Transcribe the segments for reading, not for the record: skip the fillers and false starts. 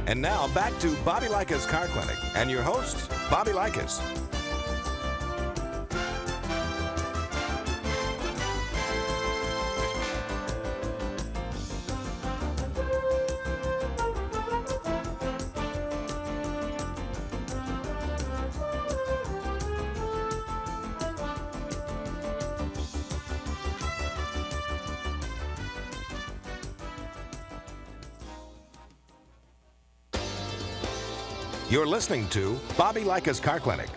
And now back to Bobby Likis Car Clinic and your host, Bobby Likis. You're listening to Bobby Likis Car Clinic.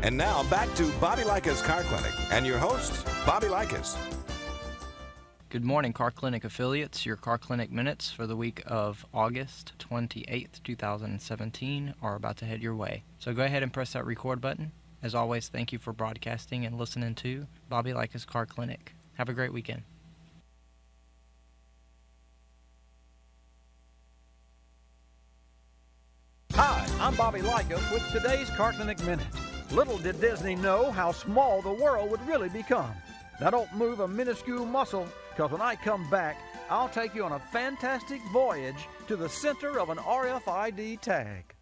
And now back to Bobby Likis Car Clinic and your host, Bobby Likis. Good morning, Car Clinic affiliates. Your Car Clinic minutes for the week of August 28th, 2017 are about to head your way. So go ahead and press that record button. As always, thank you for broadcasting and listening to Bobby Likis Car Clinic. Have a great weekend. Hi, I'm Bobby Likis with today's Car Clinic Minute. Little did Disney know how small the world would really become. Now don't move a minuscule muscle, because when I come back, I'll take you on a fantastic voyage to the center of an RFID tag.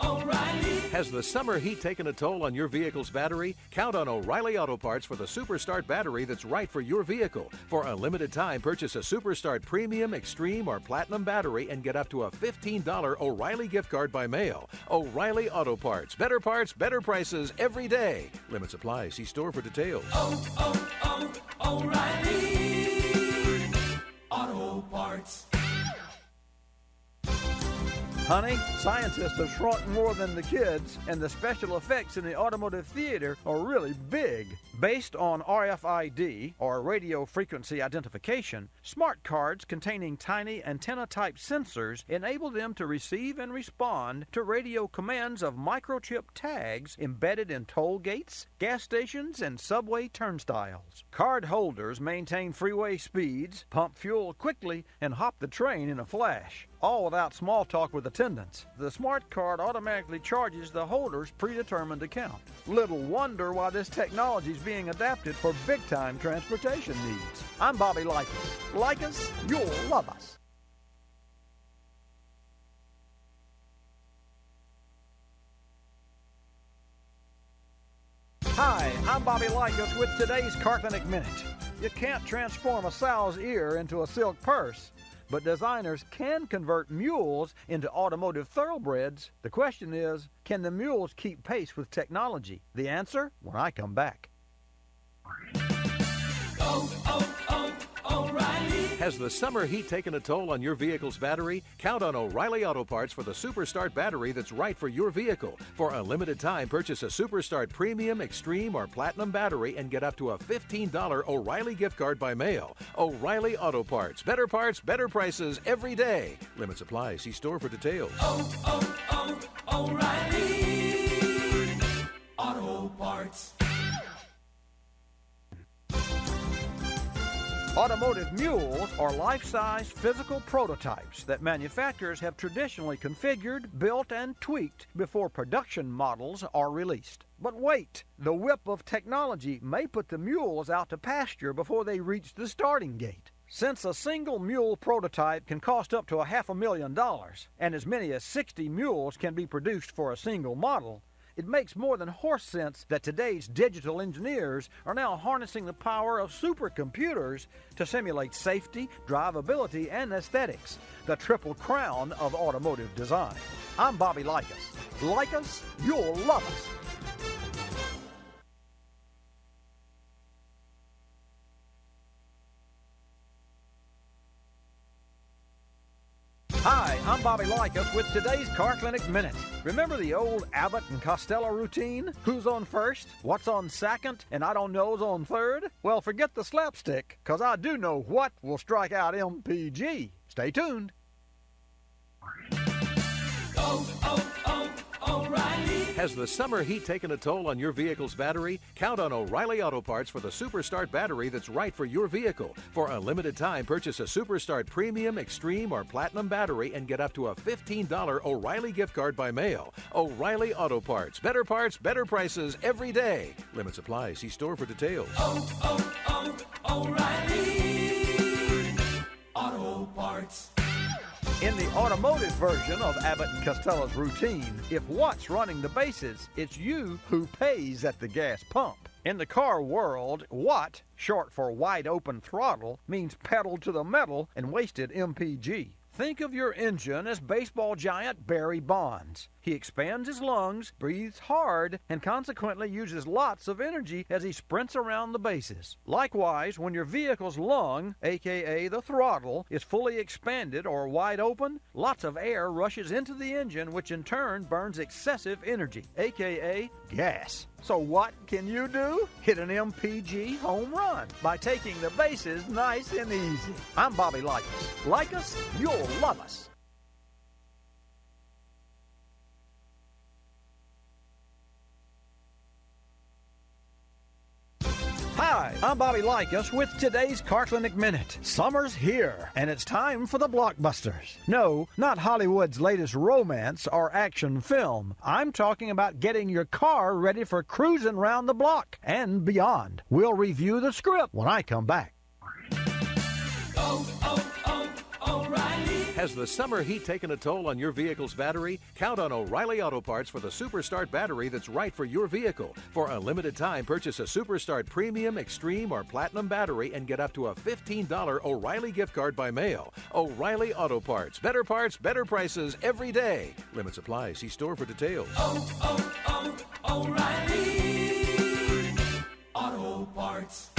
O'Reilly. Has the summer heat taken a toll on your vehicle's battery? Count on O'Reilly Auto Parts for the Superstart battery that's right for your vehicle. For a limited time, purchase a Superstart Premium, Extreme, or Platinum battery and get up to a $15 O'Reilly gift card by mail. O'Reilly Auto Parts. Better parts, better prices every day. Limits apply. See store for details. O'Reilly Auto Parts. Honey, scientists have shrunk more than the kids, and the special effects in the automotive theater are really big. Based on RFID, or radio frequency identification, smart cards containing tiny antenna-type sensors enable them to receive and respond to radio commands of microchip tags embedded in toll gates, gas stations, and subway turnstiles. Card holders maintain freeway speeds, pump fuel quickly, and hop the train in a flash, all without small talk with attendants. The smart card automatically charges the holder's predetermined account. Little wonder why this technology is being adapted for big-time transportation needs. I'm Bobby Likis. Like us, you'll love us. Hi, I'm Bobby Likis with today's Car Clinic Minute. You can't transform a sow's ear into a silk purse, but designers can convert mules into automotive thoroughbreds. The question is, can the mules keep pace with technology? The answer, when I come back. O'Reilly Has the summer heat taken a toll on your vehicle's battery? Count on O'Reilly Auto Parts for the Superstart battery that's right for your vehicle. For a limited time, purchase a Superstart Premium, Extreme, or Platinum battery and get up to a $15 O'Reilly gift card by mail. O'Reilly Auto Parts. Better prices every day. Limits apply. See store for details. O'Reilly Auto Parts. Automotive mules are life-size physical prototypes that manufacturers have traditionally configured, built, and tweaked before production models are released. But wait, the whip of technology may put the mules out to pasture before they reach the starting gate. Since a single mule prototype can cost up to $500,000, and as many as 60 mules can be produced for a single model, it makes more than horse sense that today's digital engineers are now harnessing the power of supercomputers to simulate safety, drivability, and aesthetics, the triple crown of automotive design. I'm Bobby Likis. Like us, you'll love us. Hi, I'm Bobby Likis with today's Car Clinic Minute. Remember the old Abbott and Costello routine? Who's on first? What's on second? And I don't know's on third? Well, forget the slapstick, because I do know what will strike out MPG. Stay tuned. O'Reilly. Has the summer heat taken a toll on your vehicle's battery? Count on O'Reilly Auto Parts for the Superstart battery that's right for your vehicle. For a limited time, purchase a Superstart Premium, Extreme, or Platinum battery and get up to a $15 O'Reilly gift card by mail. O'Reilly Auto Parts. Better prices every day. Limits apply. See store for details. O'Reilly Auto Parts. In the automotive version of Abbott and Costello's routine, if what's running the bases, it's you who pays at the gas pump. In the car world, what, short for wide open throttle, means pedal to the metal and wasted MPG. Think of your engine as baseball giant Barry Bonds. He expands his lungs, breathes hard, and consequently uses lots of energy as he sprints around the bases. Likewise, when your vehicle's lung, aka the throttle, is fully expanded or wide open, lots of air rushes into the engine, which in turn burns excessive energy, aka gas. So what can you do? Hit an MPG home run by taking the bases nice and easy. I'm Bobby Likis. Like us, you'll love us. Hi, I'm Bobby Likis with today's Car Clinic Minute. Summer's here, and it's time for the blockbusters. No, not Hollywood's latest romance or action film. I'm talking about getting your car ready for cruising around the block and beyond. We'll review the script when I come back. O'Reilly. Has the summer heat taken a toll on your vehicle's battery? Count on O'Reilly Auto Parts for the Superstart battery that's right for your vehicle. For a limited time, purchase a Superstart Premium, Extreme, or Platinum battery and get up to a $15 O'Reilly gift card by mail. O'Reilly Auto Parts. Better prices every day. Limits apply. See store for details. O'Reilly Auto Parts.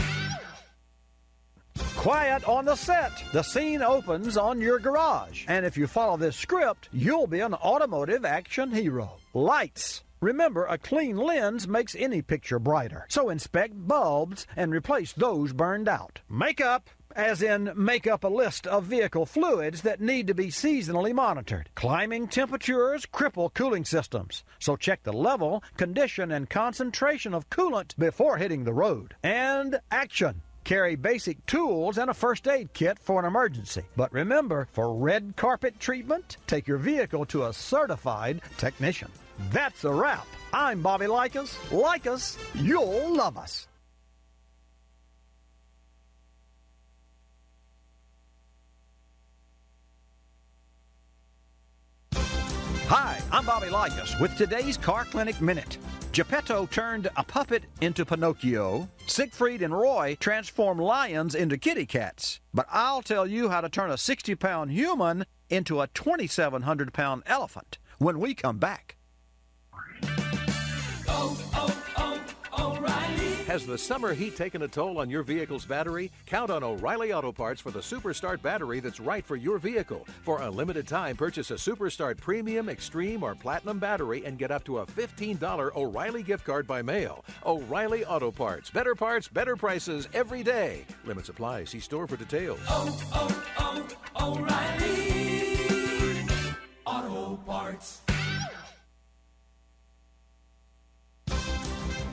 Quiet on the set. The scene opens on your garage. And if you follow this script, you'll be an automotive action hero. Lights. Remember, a clean lens makes any picture brighter. So inspect bulbs and replace those burned out. Makeup. As in, make up a list of vehicle fluids that need to be seasonally monitored. Climbing temperatures cripple cooling systems, so check the level, condition, and concentration of coolant before hitting the road. And action. Carry basic tools and a first aid kit for an emergency. But remember, for red carpet treatment, take your vehicle to a certified technician. That's a wrap. I'm Bobby Likis. Like us, you'll love us. Hi, I'm Bobby Likis with today's Car Clinic Minute. Geppetto turned a puppet into Pinocchio. Siegfried and Roy transformed lions into kitty cats. But I'll tell you how to turn a 60-pound human into a 2,700-pound elephant when we come back. O'Reilly. Has the summer heat taken a toll on your vehicle's battery? Count on O'Reilly Auto Parts for the Superstart battery that's right for your vehicle. For a limited time, purchase a Superstart Premium, Extreme, or Platinum battery and get up to a $15 O'Reilly gift card by mail. O'Reilly Auto Parts. Better prices every day. Limits apply. See store for details. O'Reilly Auto Parts.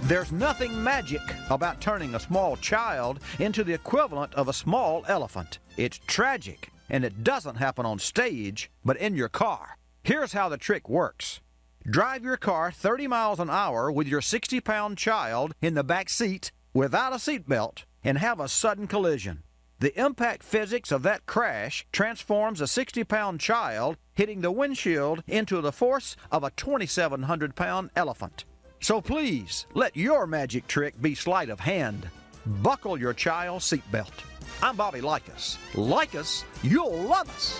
There's nothing magic about turning a small child into the equivalent of a small elephant. It's tragic, and it doesn't happen on stage, but in your car. Here's how the trick works. Drive your car 30 miles an hour with your 60-pound child in the back seat without a seatbelt and have a sudden collision. The impact physics of that crash transforms a 60-pound child hitting the windshield into the force of a 2,700-pound elephant. So please, let your magic trick be sleight of hand. Buckle your child's seatbelt. I'm Bobby Likis. Like us, you'll love us.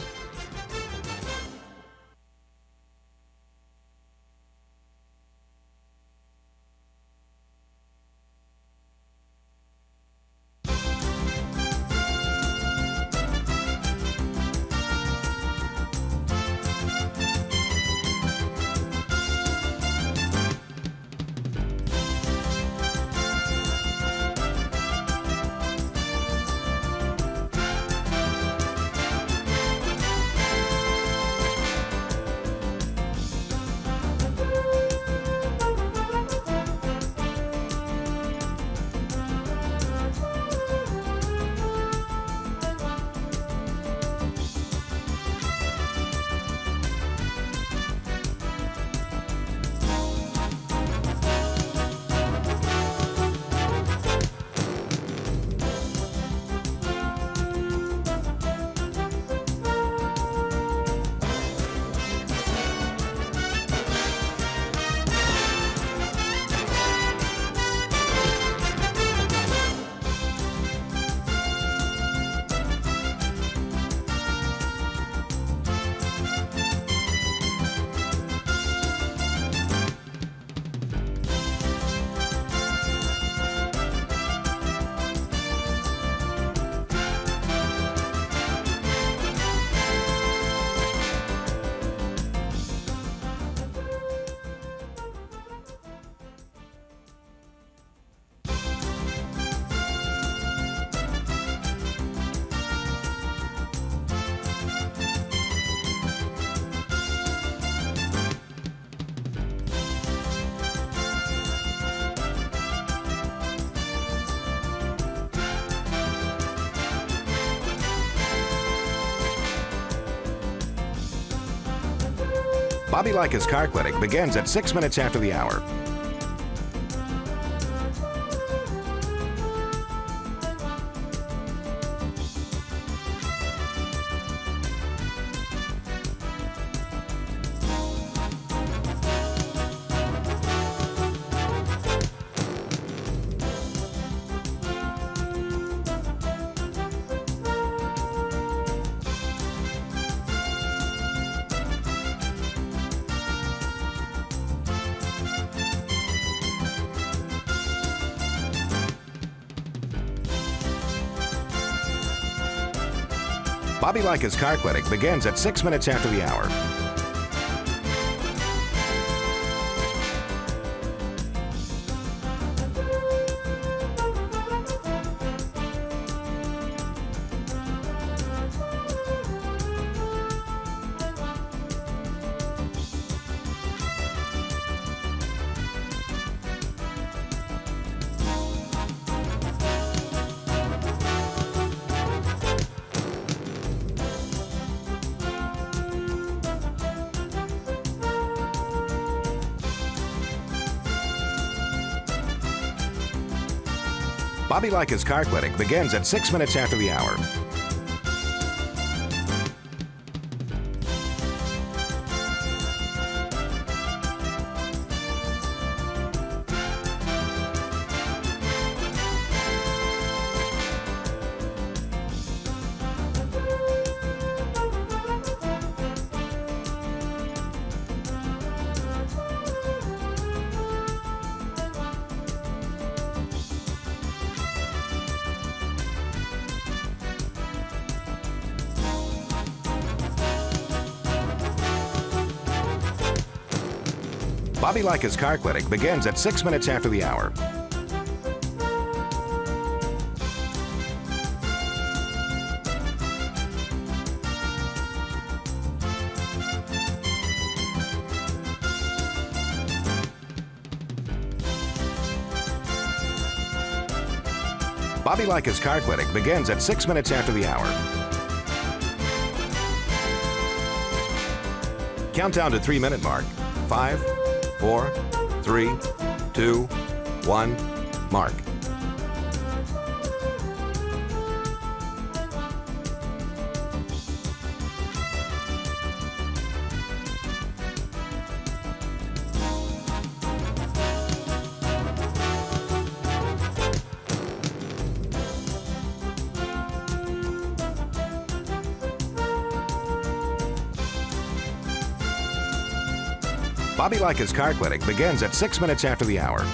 Bobby Likis Car Clinic begins at 6 minutes after the hour. Bobby Likis Car Clinic begins at 6 minutes after the hour. Bobby Likis Car Clinic begins at 6 minutes after the hour. Bobby Likis Car Clinic begins at 6 minutes after the hour. Bobby Likis Car Clinic begins at 6 minutes after the hour. Countdown to 3-minute mark. 5, 4, 3, 2, 1, mark. Bobby Likis Car Clinic begins at 6 minutes after the hour.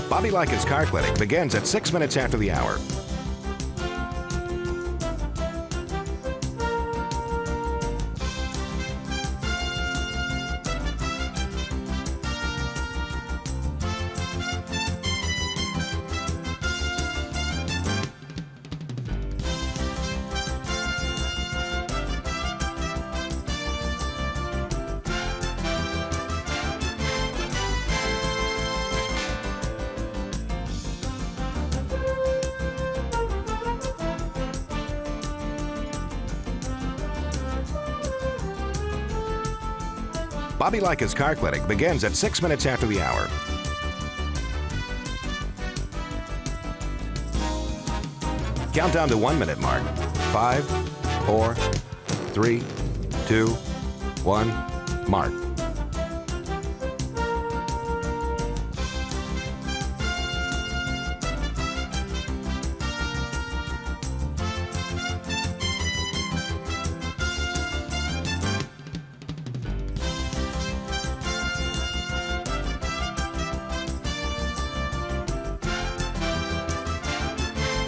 Bobby Likis Car Clinic begins at 6 minutes after the hour. Bobby Likis Car Clinic begins at 6 minutes after the hour. Countdown to 1-minute mark. 5, 4, 3, 2, 1, mark.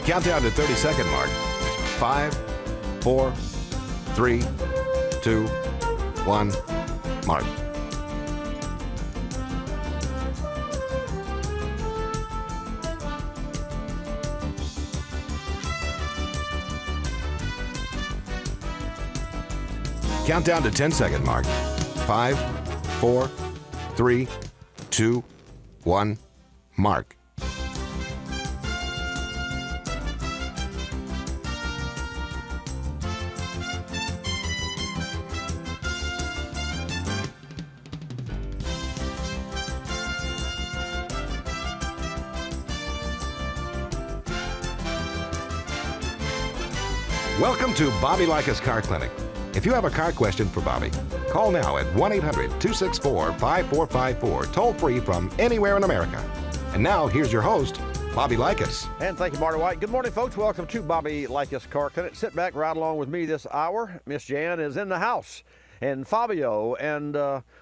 Countdown to 30-second mark. 5, 4, 3, 2, 1, mark. Countdown to 10-second mark. 5, 4, 3, 2, 1, mark. Welcome to Bobby Likis Car Clinic. If you have a car question for Bobby, call now at 1-800-264-5454, toll-free from anywhere in America. And now, here's your host, Bobby Likis. And thank you, Marty White. Good morning, folks. Welcome to Bobby Likis Car Clinic. Sit back right along with me this hour. Miss Jan is in the house, and Fabio, and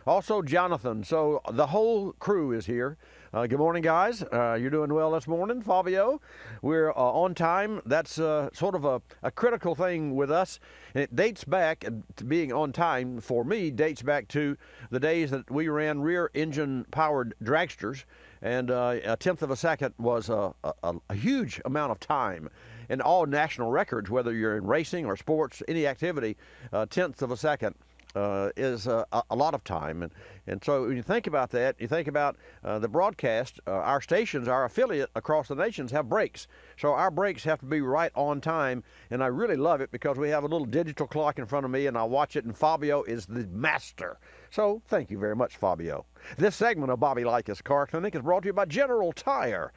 also Jonathan. So the whole crew is here. Good morning, guys. You're doing well this morning, Fabio. We're on time. That's sort of a critical thing with us. And it dates back to being on time for me, dates back to the days that we ran rear engine powered dragsters. And a tenth of a second was a huge amount of time. And all national records, whether you're in racing or sports, any activity, tenths of a second is a lot of time. And so when you think about that, you think about the broadcast, our stations, our affiliate across the nations have breaks. So our breaks have to be right on time. And I really love it because we have a little digital clock in front of me and I watch it, and Fabio is the master. So thank you very much, Fabio. This segment of Bobby Likis Car Clinic is brought to you by General Tire.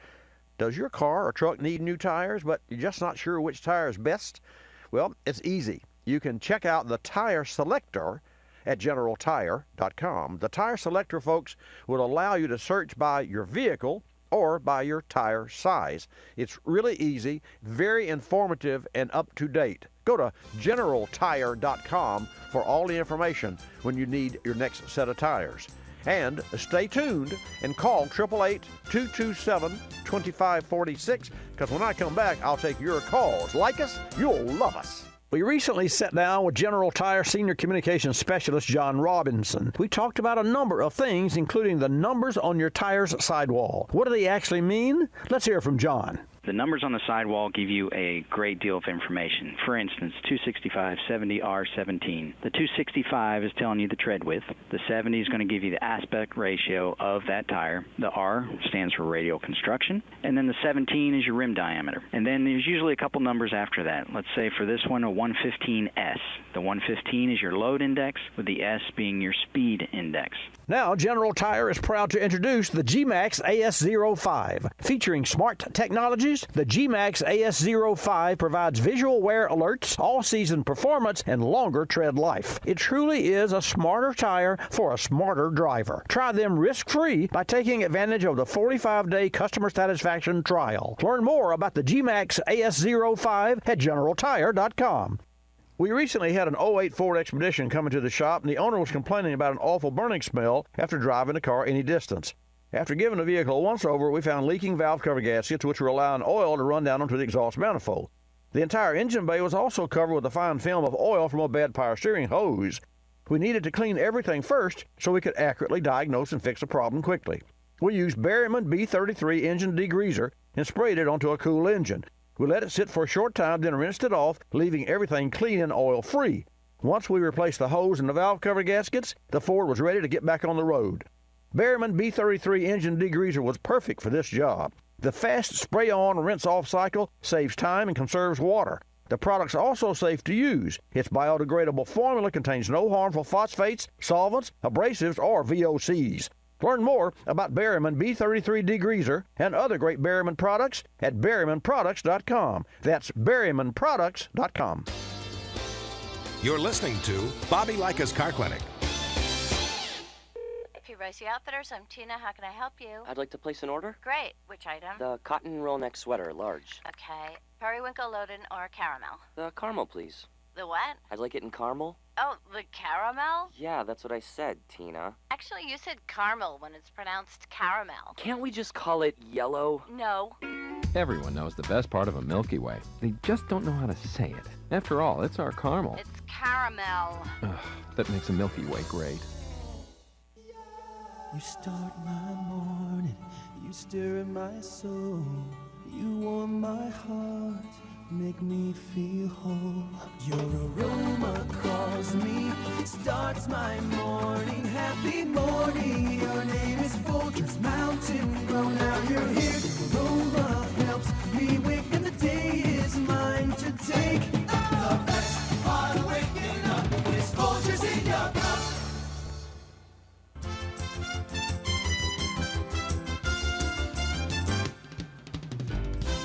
Does your car or truck need new tires, but you're just not sure which tire is best? Well, it's easy. you can check out the Tire Selector at GeneralTire.com. The Tire Selector, folks, will allow you to search by your vehicle or by your tire size. It's really easy, very informative, and up-to-date. Go to GeneralTire.com for all the information when you need your next set of tires. And stay tuned and call 888-227-2546, because when I come back, I'll take your calls. Like us, you'll love us. We recently sat down with General Tire Senior Communications Specialist John Robinson. We talked about a number of things, including the numbers on your tire's sidewall. What do they actually mean? Let's hear from John. The numbers on the sidewall give you a great deal of information. For instance, 265, 70, R17. The 265 is telling you the tread width. The 70 is going to give you the aspect ratio of that tire. The R stands for radial construction. And then the 17 is your rim diameter. And then there's usually a couple numbers after that. Let's say for this one, a 115S. The 115 is your load index, with the S being your speed index. Now, General Tire is proud to introduce the G-Max AS05. Featuring smart technologies, the G-Max AS05 provides visual wear alerts, all-season performance, and longer tread life. It truly is a smarter tire for a smarter driver. Try them risk-free by taking advantage of the 45-day customer satisfaction trial. Learn more about the G-Max AS05 at GeneralTire.com. We recently had an '08 Ford Expedition come into the shop, and the owner was complaining about an awful burning smell after driving the car any distance. After giving the vehicle a once-over, we found leaking valve cover gaskets, which were allowing oil to run down onto the exhaust manifold. The entire engine bay was also covered with a fine film of oil from a bad power steering hose. We needed to clean everything first so we could accurately diagnose and fix the problem quickly. We used Berryman B33 engine degreaser and sprayed it onto a cool engine. We let it sit for a short time, then rinsed it off, leaving everything clean and oil-free. Once we replaced the hose and the valve cover gaskets, the Ford was ready to get back on the road. Berryman B33 engine degreaser was perfect for this job. The fast spray-on, rinse-off cycle saves time and conserves water. The product's also safe to use. Its biodegradable formula contains no harmful phosphates, solvents, abrasives, or VOCs. Learn more about Berryman B33 degreaser and other great Berryman products at berrymanproducts.com. That's berrymanproducts.com. You're listening to Bobby Likis Car Clinic. Rosie Outfitters, I'm Tina. How can I help you? I'd like to place an order. Great. Which item? The cotton roll neck sweater, large. Okay. Periwinkle, Loden, or caramel? The caramel, please. The what? I'd like it in caramel. Oh, the caramel? Yeah, that's what I said, Tina. Actually, you said caramel when it's pronounced caramel. Can't we just call it yellow? No. Everyone knows the best part of a Milky Way. They just don't know how to say it. After all, it's our caramel. It's caramel. Ugh, that makes a Milky Way great. You start my morning, you stir in my soul, you warm my heart, make me feel whole. Your aroma calls me, starts my morning, happy morning. Your name is Folgers Mountain Grow, now you're here. Your aroma helps me wake and the day is mine to take. The best part of waking up is Folgers in your cup.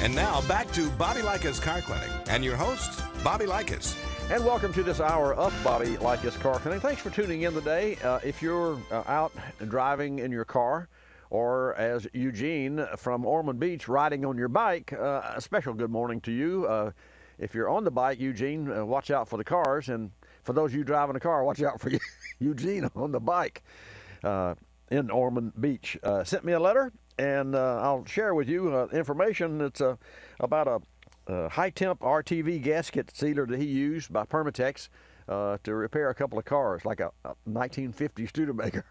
And now back to Bobby Likis Car Clinic and your host, Bobby Likis. And welcome to this hour of Bobby Likis Car Clinic. Thanks for tuning in today. If you're out driving in your car, or as Eugene from Ormond Beach riding on your bike, a special good morning to you. If you're on the bike, Eugene, watch out for the cars. And for those of you driving a car, watch out for Eugene on the bike in Ormond Beach. Sent me a letter. And I'll share with you information that's about a high-temp RTV gasket sealer that he used by Permatex to repair a couple of cars, like a 1950 Studebaker.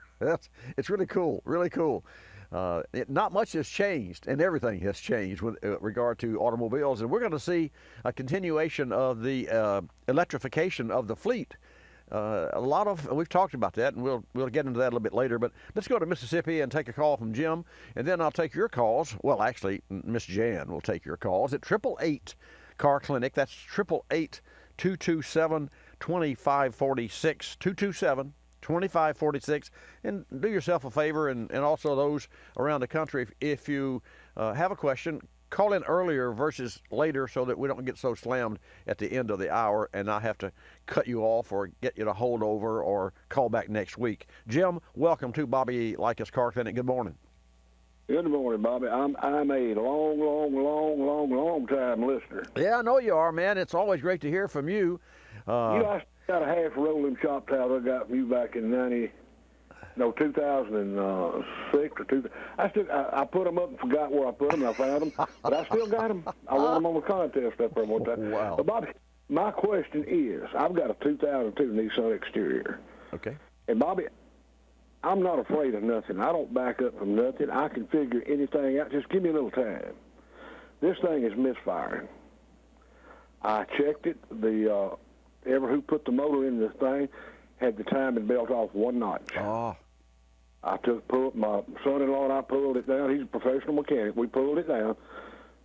It's really cool, really cool. Not much has changed, and everything has changed with regard to automobiles. And we're going to see a continuation of the electrification of the fleet. We've talked about that, and we'll get into that a little bit later, but let's go to Mississippi and take a call from Jim, and then I'll take your calls. Well, actually, Miss Jan will take your calls at 888 Car Clinic. That's 888-227-2546, 227-2546, and do yourself a favor, and also those around the country, if you have a question, call in earlier versus later so that we don't get so slammed at the end of the hour and I have to cut you off or get you to hold over or call back next week. Jim, welcome to Bobby Likis Car Clinic. Good morning. Good morning, Bobby. I'm a long time listener. Yeah, I know you are, man. It's always great to hear from you. I got a half roll of them shop towels I got from you back in 2006 or 2000. I put them up and forgot where I put them. I found them, but I still got them. I won them on the contest up there one time. Wow. But Bobby, my question is, I've got a 2002 Nissan Exterior. Okay. And Bobby, I'm not afraid of nothing. I don't back up from nothing. I can figure anything out. Just give me a little time. This thing is misfiring. I checked it. The who put the motor in this thing had the timing belt off one notch. Oh. My son-in-law and I pulled it down. He's a professional mechanic. We pulled it down,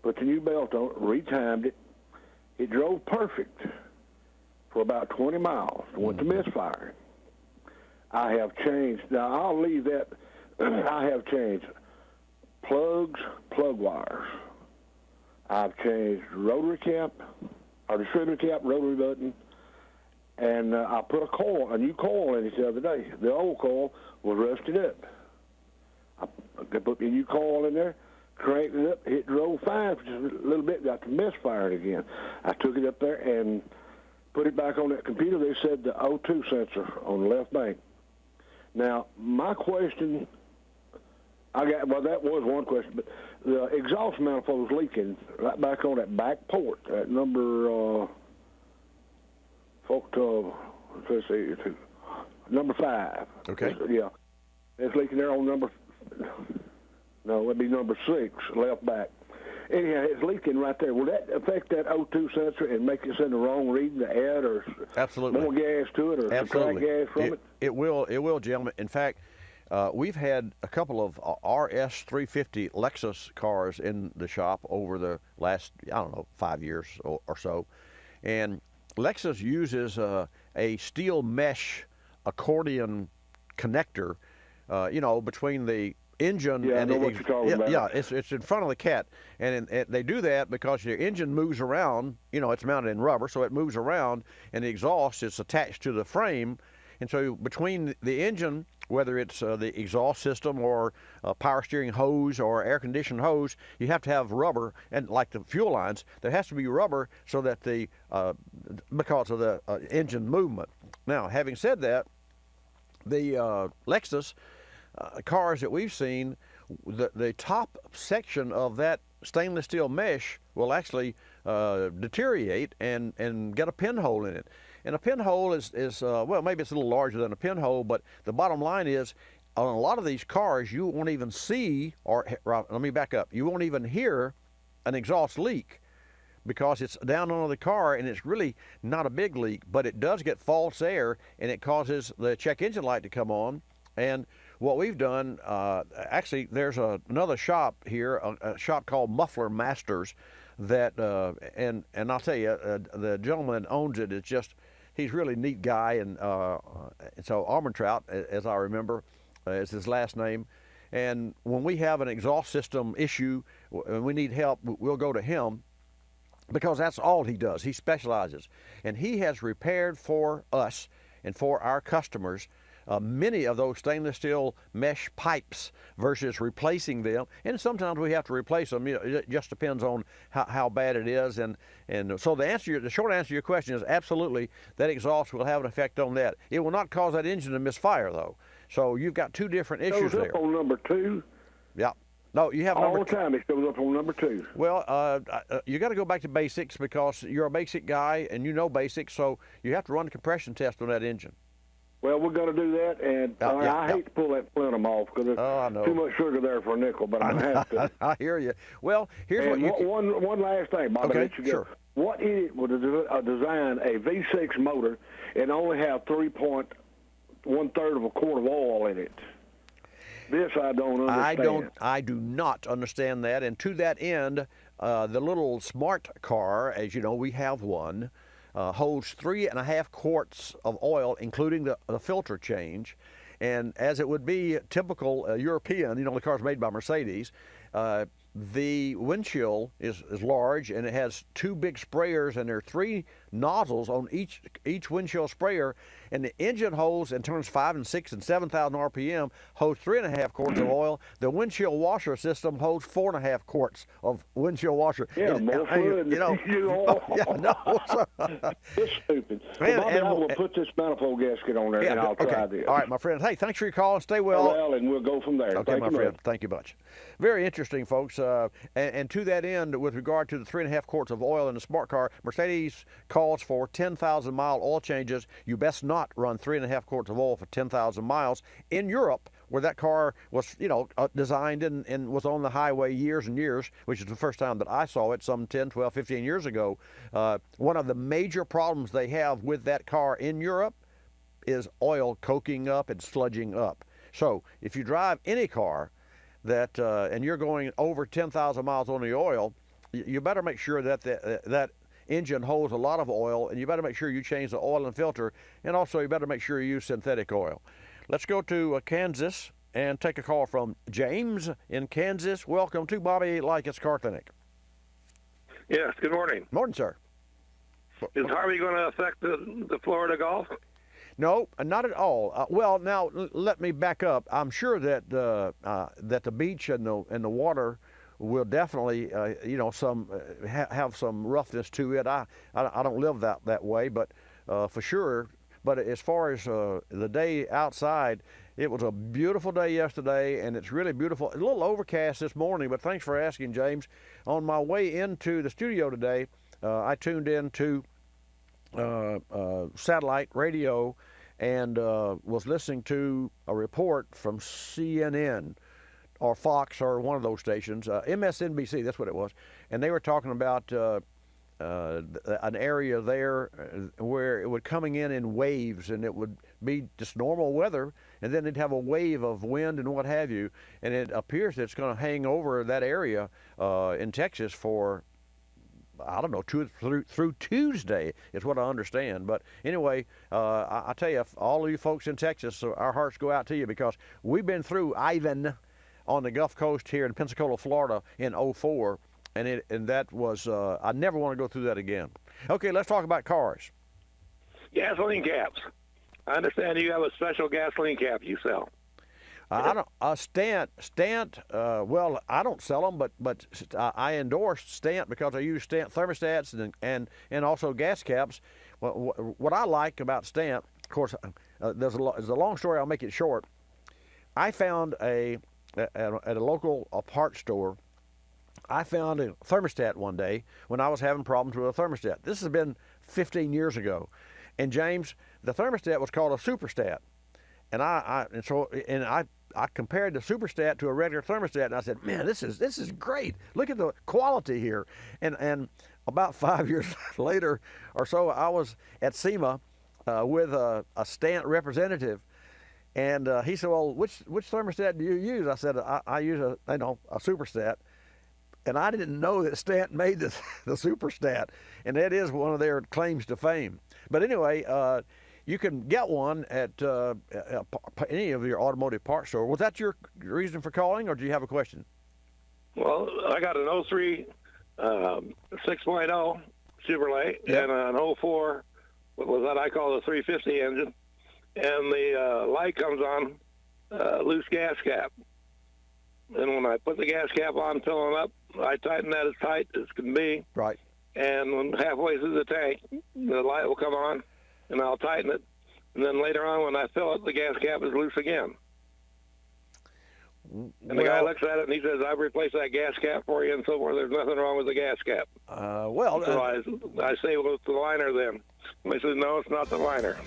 put the new belt on it, retimed it. It drove perfect for about 20 miles. Went to misfiring. I have changed. Now, I'll leave that. I have changed plugs, plug wires. I've changed rotary cap, or distributor cap, rotary button, and I put a new coil in it the other day. The old coil was rusted up. I put the new coil in there, cranked it up, it drove fine for just a little bit, got to misfiring again. I took it up there and put it back on that computer. They said the O2 sensor on the left bank. Now, my question, that was one question, but the exhaust manifold was leaking right back on that back port at number, number 5. Okay. Yeah. It's leaking there on it'd be number 6, left back. Anyhow, it's leaking right there. Will that affect that O2 sensor and make it send the wrong reading to add or Absolutely. more gas to it or subtract gas from it? It will, Jim. In fact, we've had a couple of RS350 Lexus cars in the shop over the last, 5 years or so. And Lexus uses a steel mesh accordion connector, between the engine and I know what you're talking about. Yeah, it's in front of the cat, and they do that because your engine moves around. It's mounted in rubber, so it moves around, and the exhaust is attached to the frame, and so between the engine, whether it's the exhaust system or power steering hose or air conditioning hose, you have to have rubber, and like the fuel lines, there has to be rubber so that because of the engine movement. Now, having said that, the Lexus cars that we've seen, the top section of that stainless steel mesh will actually deteriorate and get a pinhole in it. And a pinhole is maybe it's a little larger than a pinhole, but the bottom line is, on a lot of these cars, you won't even see, let me back up, you won't even hear an exhaust leak because it's down under the car and it's really not a big leak, but it does get false air and it causes the check engine light to come on. And what we've done, actually, there's another shop here, a shop called Muffler Masters, that, and I'll tell you, the gentleman that owns it is he's a really neat guy, and so Armentrout, as I remember, is his last name. And when we have an exhaust system issue and we need help, we'll go to him because that's all he does. He specializes, and he has repaired for us and for our customers many of those stainless steel mesh pipes versus replacing them. And sometimes we have to replace them. It just depends on how bad it is. And so the short answer to your question is absolutely that exhaust will have an effect on that. It will not cause that engine to misfire, though. So you've got two different issues there. It shows up on number 2? Yeah. No, you have all number the time. It shows up on number 2. Well, you got to go back to basics because you're a basic guy and you know basics, so you have to run a compression test on that engine. Well, we're going to do that, and I hate to pull that plenum off because there's too much sugar there for a nickel, but I'm going to have to. I hear you. Well, here's one last thing, Bobby. Okay, let you go. sure. What idiot would design a V6 motor and only have 3.1/3 of a quart of oil in it? This I don't understand. I do not understand that, and to that end, the little smart car, as you know, we have one, holds 3.5 quarts of oil, including the filter change. And as it would be typical European, the car's made by Mercedes, the windshield is large, and it has two big sprayers, and there are three nozzles on each windshield sprayer, and the engine holds, and turns 5 and 6 and 7,000 RPM, holds 3.5 quarts of oil. The windshield washer system holds 4.5 quarts of windshield washer. Yeah, more fluid than you all. Yeah, no. It's stupid. Well, Bobby, I will put this manifold gasket on there, and I'll try this. All right, my friend. Hey, thanks for your call, and stay well. Well, and we'll go from there. Okay, Thank my you, friend. much. Thank you much. Very interesting, folks. And to that end, with regard to the 3.5 quarts of oil in the smart car, Mercedes calls for 10,000-mile oil changes. You best not run 3.5 quarts of oil for 10,000 miles. In Europe, where that car was, designed and was on the highway years and years, which is the first time that I saw it some 10, 12, 15 years ago, one of the major problems they have with that car in Europe is oil coking up and sludging up. So if you drive any car that and you're going over 10,000 miles on the oil, you better make sure that that engine holds a lot of oil, and you better make sure you change the oil and filter, and also you better make sure you use synthetic oil. Let's go to Kansas and take a call from James in Kansas. Welcome to Bobby Likis Car Clinic. Yes, good morning. Morning, sir. Is Harvey going to affect the Florida Gulf? No, not at all. Well, now let me back up. I'm sure that that the beach and the water will definitely, have some roughness to it. I don't live that way, but for sure. But as far as the day outside, it was a beautiful day yesterday, and it's really beautiful. A little overcast this morning, but thanks for asking, James. On my way into the studio today, I tuned into satellite radio and was listening to a report from CNN or Fox or one of those stations, MSNBC, that's what it was, and they were talking about an area there where it would coming in waves, and it would be just normal weather, and then it'd have a wave of wind and what have you, and it appears that it's going to hang over that area in Texas for, I don't know, through Tuesday is what I understand. But anyway, I tell you, all of you folks in Texas, our hearts go out to you, because we've been through Ivan on the Gulf Coast here in Pensacola, Florida in 2004, and that was, I never want to go through that again. Okay, let's talk about cars. Gasoline caps. I understand you have a special gasoline cap you sell. I don't. Stant. Well, I don't sell them, but I endorse Stant because I use Stant thermostats and also gas caps. What I like about Stant, of course, there's a long story. I'll make it short. I found at a local parts store. I found a thermostat one day when I was having problems with a thermostat. This has been 15 years ago, and James, the thermostat was called a superstat. And I compared the superstat to a regular thermostat, and I said, "Man, this is great. Look at the quality here." And about 5 years later or so, I was at SEMA with a Stant representative, and he said, "Well, which thermostat do you use?" I said, "I use a superstat." And I didn't know that Stant made the superstat, and that is one of their claims to fame. But anyway. You can get one at any of your automotive parts store. Was that your reason for calling, or do you have a question? Well, I got an 03 6.0 Chevrolet and an 04, what was that I call the 350 engine, and the light comes on loose gas cap. And when I put the gas cap on, filling up, I tighten that as tight as can be. Right. And when halfway through the tank, the light will come on, and I'll tighten it, and then later on when I fill it, the gas cap is loose again. And the guy looks at it and he says, "I've replaced that gas cap for you," and so forth. There's nothing wrong with the gas cap. So I say, "Well, it's the liner then." And he says, "No, it's not the liner."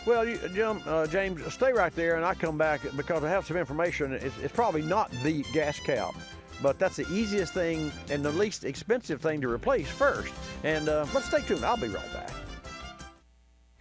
Well, James, stay right there, and I come back because I have some information. It's probably not the gas cap, but that's the easiest thing and the least expensive thing to replace first. And let's stay tuned. I'll be right back.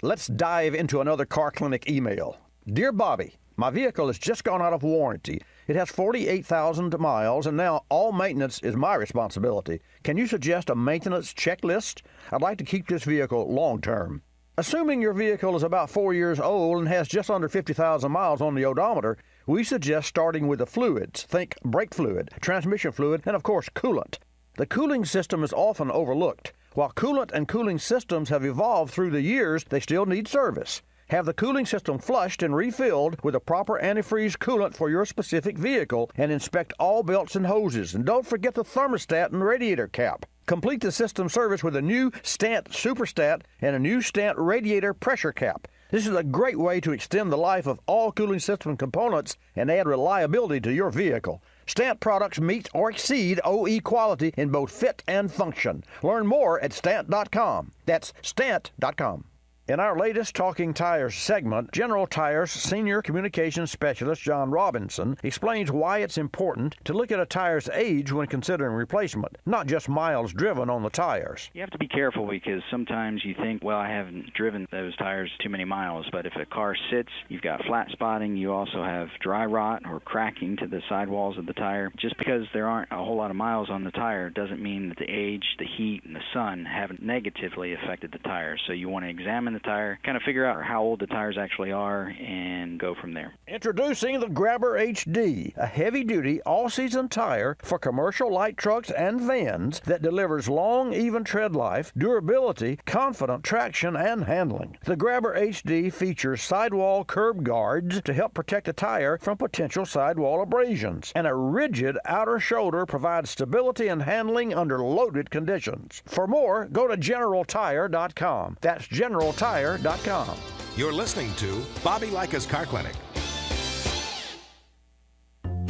Let's dive into another Car Clinic email. Dear Bobby, my vehicle has just gone out of warranty. It has 48,000 miles, and now all maintenance is my responsibility. Can you suggest a maintenance checklist? I'd like to keep this vehicle long term. Assuming your vehicle is about 4 years old and has just under 50,000 miles on the odometer, we suggest starting with the fluids. Think brake fluid, transmission fluid, and of course coolant. The cooling system is often overlooked. While coolant and cooling systems have evolved through the years, they still need service. Have the cooling system flushed and refilled with a proper antifreeze coolant for your specific vehicle, and inspect all belts and hoses. And don't forget the thermostat and radiator cap. Complete the system service with a new Stant Superstat and a new Stant radiator pressure cap. This is a great way to extend the life of all cooling system components and add reliability to your vehicle. Stant products meet or exceed OE quality in both fit and function. Learn more at stant.com. That's stant.com. In our latest Talking Tires segment, General Tires Senior Communications Specialist John Robinson explains why it's important to look at a tire's age when considering replacement, not just miles driven on the tires. You have to be careful because sometimes you think, well, I haven't driven those tires too many miles, but if a car sits, you've got flat spotting, you also have dry rot or cracking to the sidewalls of the tire. Just because there aren't a whole lot of miles on the tire doesn't mean that the age, the heat, and the sun haven't negatively affected the tire. So you want to examine the tire, kind of figure out how old the tires actually are, and go from there. Introducing the Grabber HD, a heavy-duty, all-season tire for commercial light trucks and vans that delivers long, even tread life, durability, confident traction, and handling. The Grabber HD features sidewall curb guards to help protect the tire from potential sidewall abrasions, and a rigid outer shoulder provides stability and handling under loaded conditions. For more, go to GeneralTire.com. That's GeneralTire.com. You're listening to Bobby Likis Car Clinic.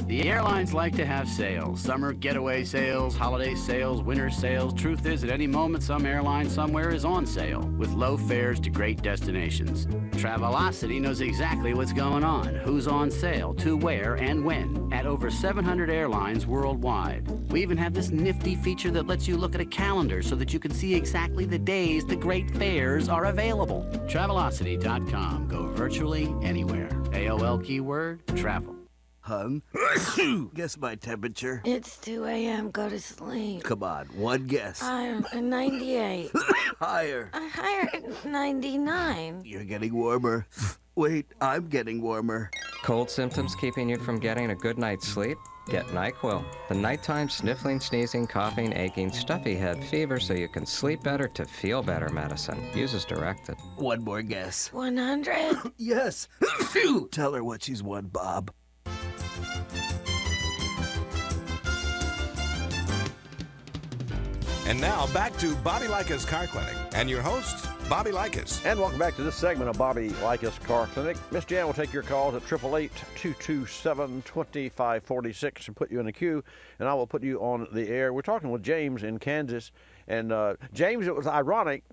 The airlines like to have sales. Summer getaway sales, holiday sales, winter sales. Truth is, at any moment, some airline somewhere is on sale with low fares to great destinations. Travelocity knows exactly what's going on, who's on sale, to where, and when, at over 700 airlines worldwide. We even have this nifty feature that lets you look at a calendar so that you can see exactly the days the great fares are available. Travelocity.com. Go virtually anywhere. AOL keyword, travel. Hun, guess my temperature. It's 2 a.m. Go to sleep. Come on, one guess. I'm 98. Higher. Higher at 99. You're getting warmer. Wait, I'm getting warmer. Cold symptoms keeping you from getting a good night's sleep? Get NyQuil, the nighttime sniffling, sneezing, coughing, aching, stuffy head, fever so you can sleep better to feel better medicine. Use as directed. One more guess. 100? Yes. Tell her what she's won, Bob. And now back to Bobby Likis Car Clinic and your host, Bobby Likis. And welcome back to this segment of Bobby Likis Car Clinic. Miss Jan will take your calls at 888-227-2546 and put you in the queue, and I will put you on the air. We're talking with James in Kansas. And James, it was ironic,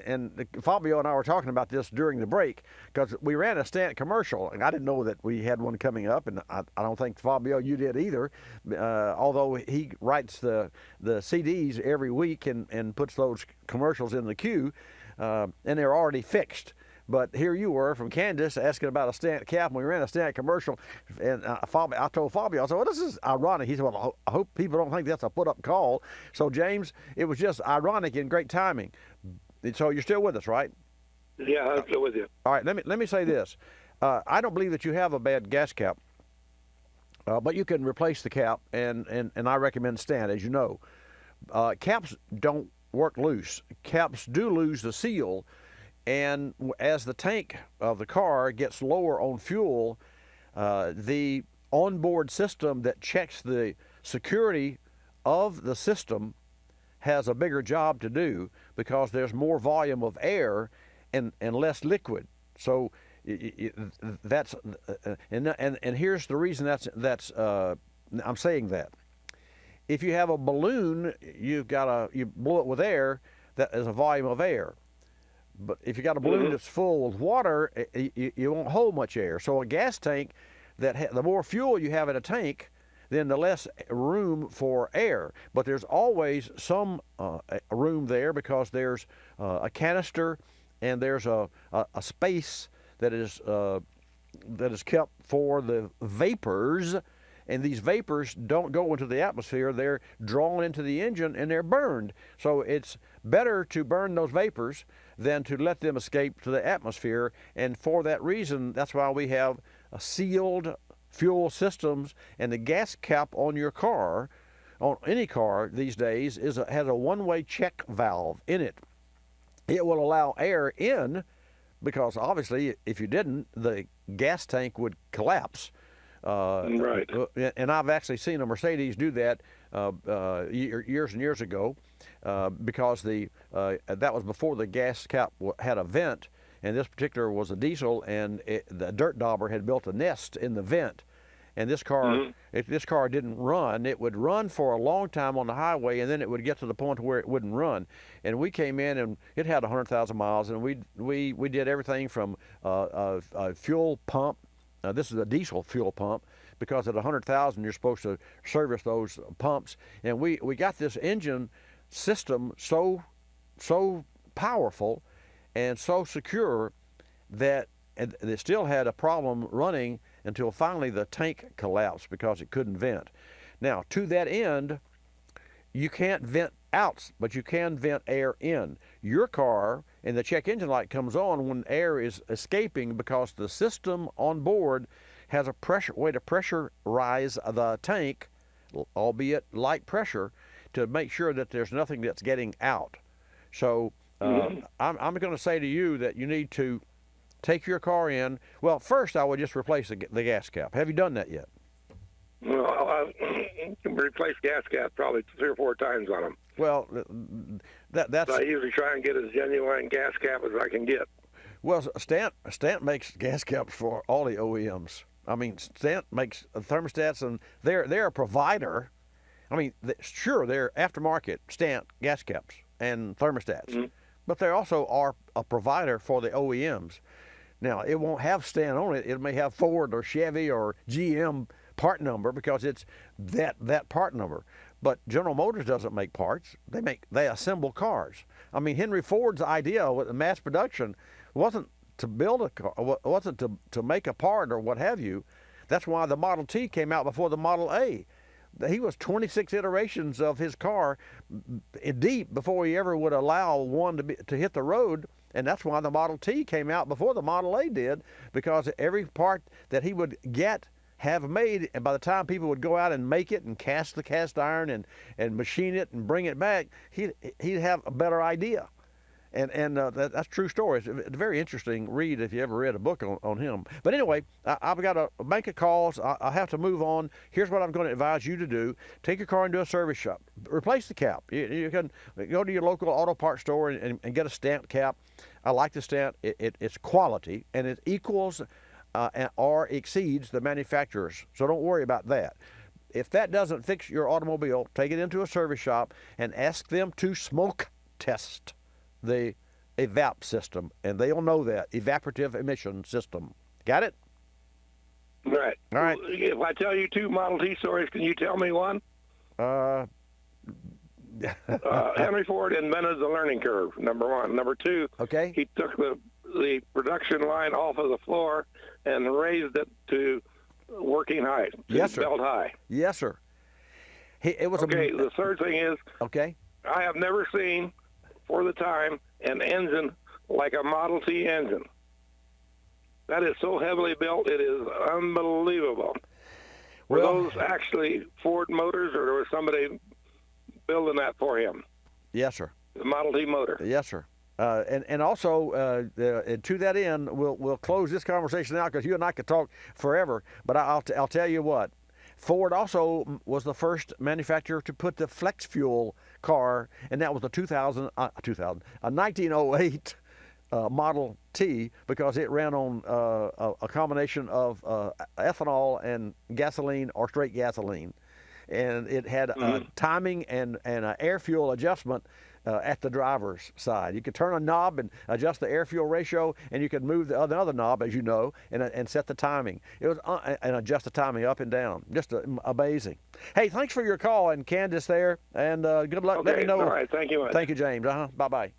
and Fabio and I were talking about this during the break, because we ran a Stant commercial, and I didn't know that we had one coming up, and I don't think, Fabio, you did either, although he writes the CDs every week and puts those commercials in the queue, and they're already fixed. But here you were from Kansas asking about a Stant cap, and we ran a Stant commercial, and I told Fabio, I said, well, this is ironic. He said, well, I hope people don't think that's a put-up call. So, James, it was just ironic and great timing. So you're still with us, right? Yeah, I'm still with you. All right, let me say this. I don't believe that you have a bad gas cap, but you can replace the cap, and I recommend Stant, as you know. Caps don't work loose. Caps do lose the seal, and as the tank of the car gets lower on fuel, the onboard system that checks the security of the system has a bigger job to do because there's more volume of air and less liquid. So that's and here's the reason that's I'm saying that. If you have a balloon, you blow it with air. That is a volume of air. But if you got a balloon that's full with water, you won't hold much air. So a gas tank, the more fuel you have in a tank, then the less room for air. But there's always some room there because there's a canister and there's a space that is kept for the vapors. And these vapors don't go into the atmosphere. They're drawn into the engine and they're burned. So it's better to burn those vapors than to let them escape to the atmosphere. And for that reason, that's why we have sealed fuel systems, and the gas cap on your car, on any car these days, has a one-way check valve in it. It will allow air in, because obviously if you didn't, the gas tank would collapse. Right. And I've actually seen a Mercedes do that years and years ago, because that was before the gas cap had a vent, and this particular was a diesel, and the dirt dauber had built a nest in the vent. And this car, if this car didn't run, it would run for a long time on the highway, and then it would get to the point where it wouldn't run. And we came in, and it had 100,000 miles, and we did everything from a fuel pump. This is a diesel fuel pump, because at 100,000 you're supposed to service those pumps. And we got this engine system so powerful and so secure that it still had a problem running until finally the tank collapsed because it couldn't vent. Now, to that end, you can't vent out, but you can vent air in. Your car, and the check engine light comes on when air is escaping, because the system on board has a way to pressurize the tank, albeit light pressure, to make sure that there's nothing that's getting out. So I'm going to say to you that you need to take your car in. Well, first I would just replace the gas cap. Have you done that yet? Well, I've replaced gas cap probably 3 or 4 times on them. Well, that's... So I usually try and get as genuine gas cap as I can get. Well, Stant makes gas caps for all the OEMs. I mean, Stant makes thermostats, and they're a provider. I mean, sure, they're aftermarket Stant gas caps and thermostats, but they also are a provider for the OEMs. Now, it won't have Stant on it. It may have Ford or Chevy or GM part number, because it's that part number. But General Motors doesn't make parts. They assemble cars. I mean, Henry Ford's idea with the mass production wasn't to build a car, wasn't to make a part or what have you. That's why the Model T came out before the Model A. He was 26 iterations of his car deep before he ever would allow one to hit the road. And that's why the Model T came out before the Model A did, because every part that he would have made, and by the time people would go out and make it and cast the cast iron and machine it and bring it back, he'd have a better idea. And that's a true story. It's a very interesting read if you ever read a book on him. But anyway, I've got a bank of calls. I have to move on. Here's what I'm going to advise you to do. Take your car into a service shop. Replace the cap. You can go to your local auto parts store and get a Stant cap. I like the Stant. It's quality, and it equals or exceeds the manufacturers. So don't worry about that. If that doesn't fix your automobile, take it into a service shop and ask them to smoke test the evap system, and they'll know that evaporative emission system. Got it? Right. All right. If I tell you 2 Model T stories, can you tell me one? Henry Ford invented the learning curve, number 1. Number 2, okay, he took the production line off of the floor and raised it to working height. Yes, sir. Belt high. Yes, sir. The third thing is, okay, I have never seen, for the time, an engine like a Model T engine. That is so heavily built, it is unbelievable. Were those actually Ford motors, or was somebody building that for him? Yes, sir. The Model T motor. Yes, sir. And also, to that end, we'll close this conversation out, because you and I could talk forever. But I'll tell you what, Ford also was the first manufacturer to put the flex fuel car, and that was the 1908 Model T, because it ran on a combination of ethanol and gasoline, or straight gasoline. And it had timing and an air fuel adjustment at the driver's side. You could turn a knob and adjust the air fuel ratio, and you could move the other knob, as you know, and set the timing. It was and adjust the timing up and down. Just amazing. Hey, thanks for your call, and Candace there, and good luck. Okay, let me know. all right, thank you much. Thank you, James. Bye-bye.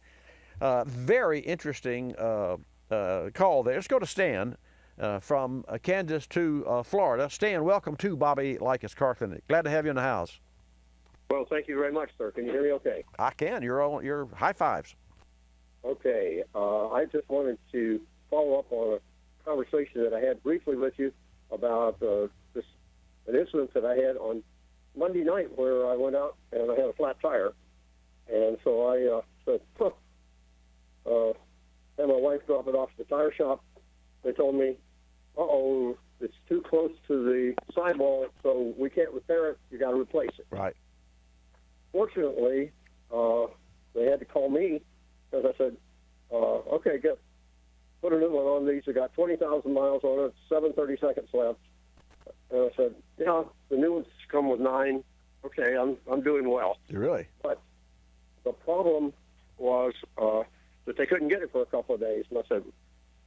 Very interesting call there. Let's go to Stan from Kansas to Florida. Stan, welcome to Bobby Likis Car Clinic. Glad to have you in the house. Well, thank you very much, sir. Can you hear me okay? I can. You're high fives. Okay. I just wanted to follow up on a conversation that I had briefly with you about an incident that I had on Monday night where I went out and I had a flat tire. And so I said, had my wife drop it off at the tire shop. They told me, uh-oh, it's too close to the sidewall, so we can't repair it. You got to replace it. Right. Fortunately, they had to call me because I said, okay, put a new one on these. I got 20,000 miles on it, 730 seconds left. And I said, yeah, the new ones come with 9. Okay, I'm doing well. Really? But the problem was that they couldn't get it for a couple of days. And I said,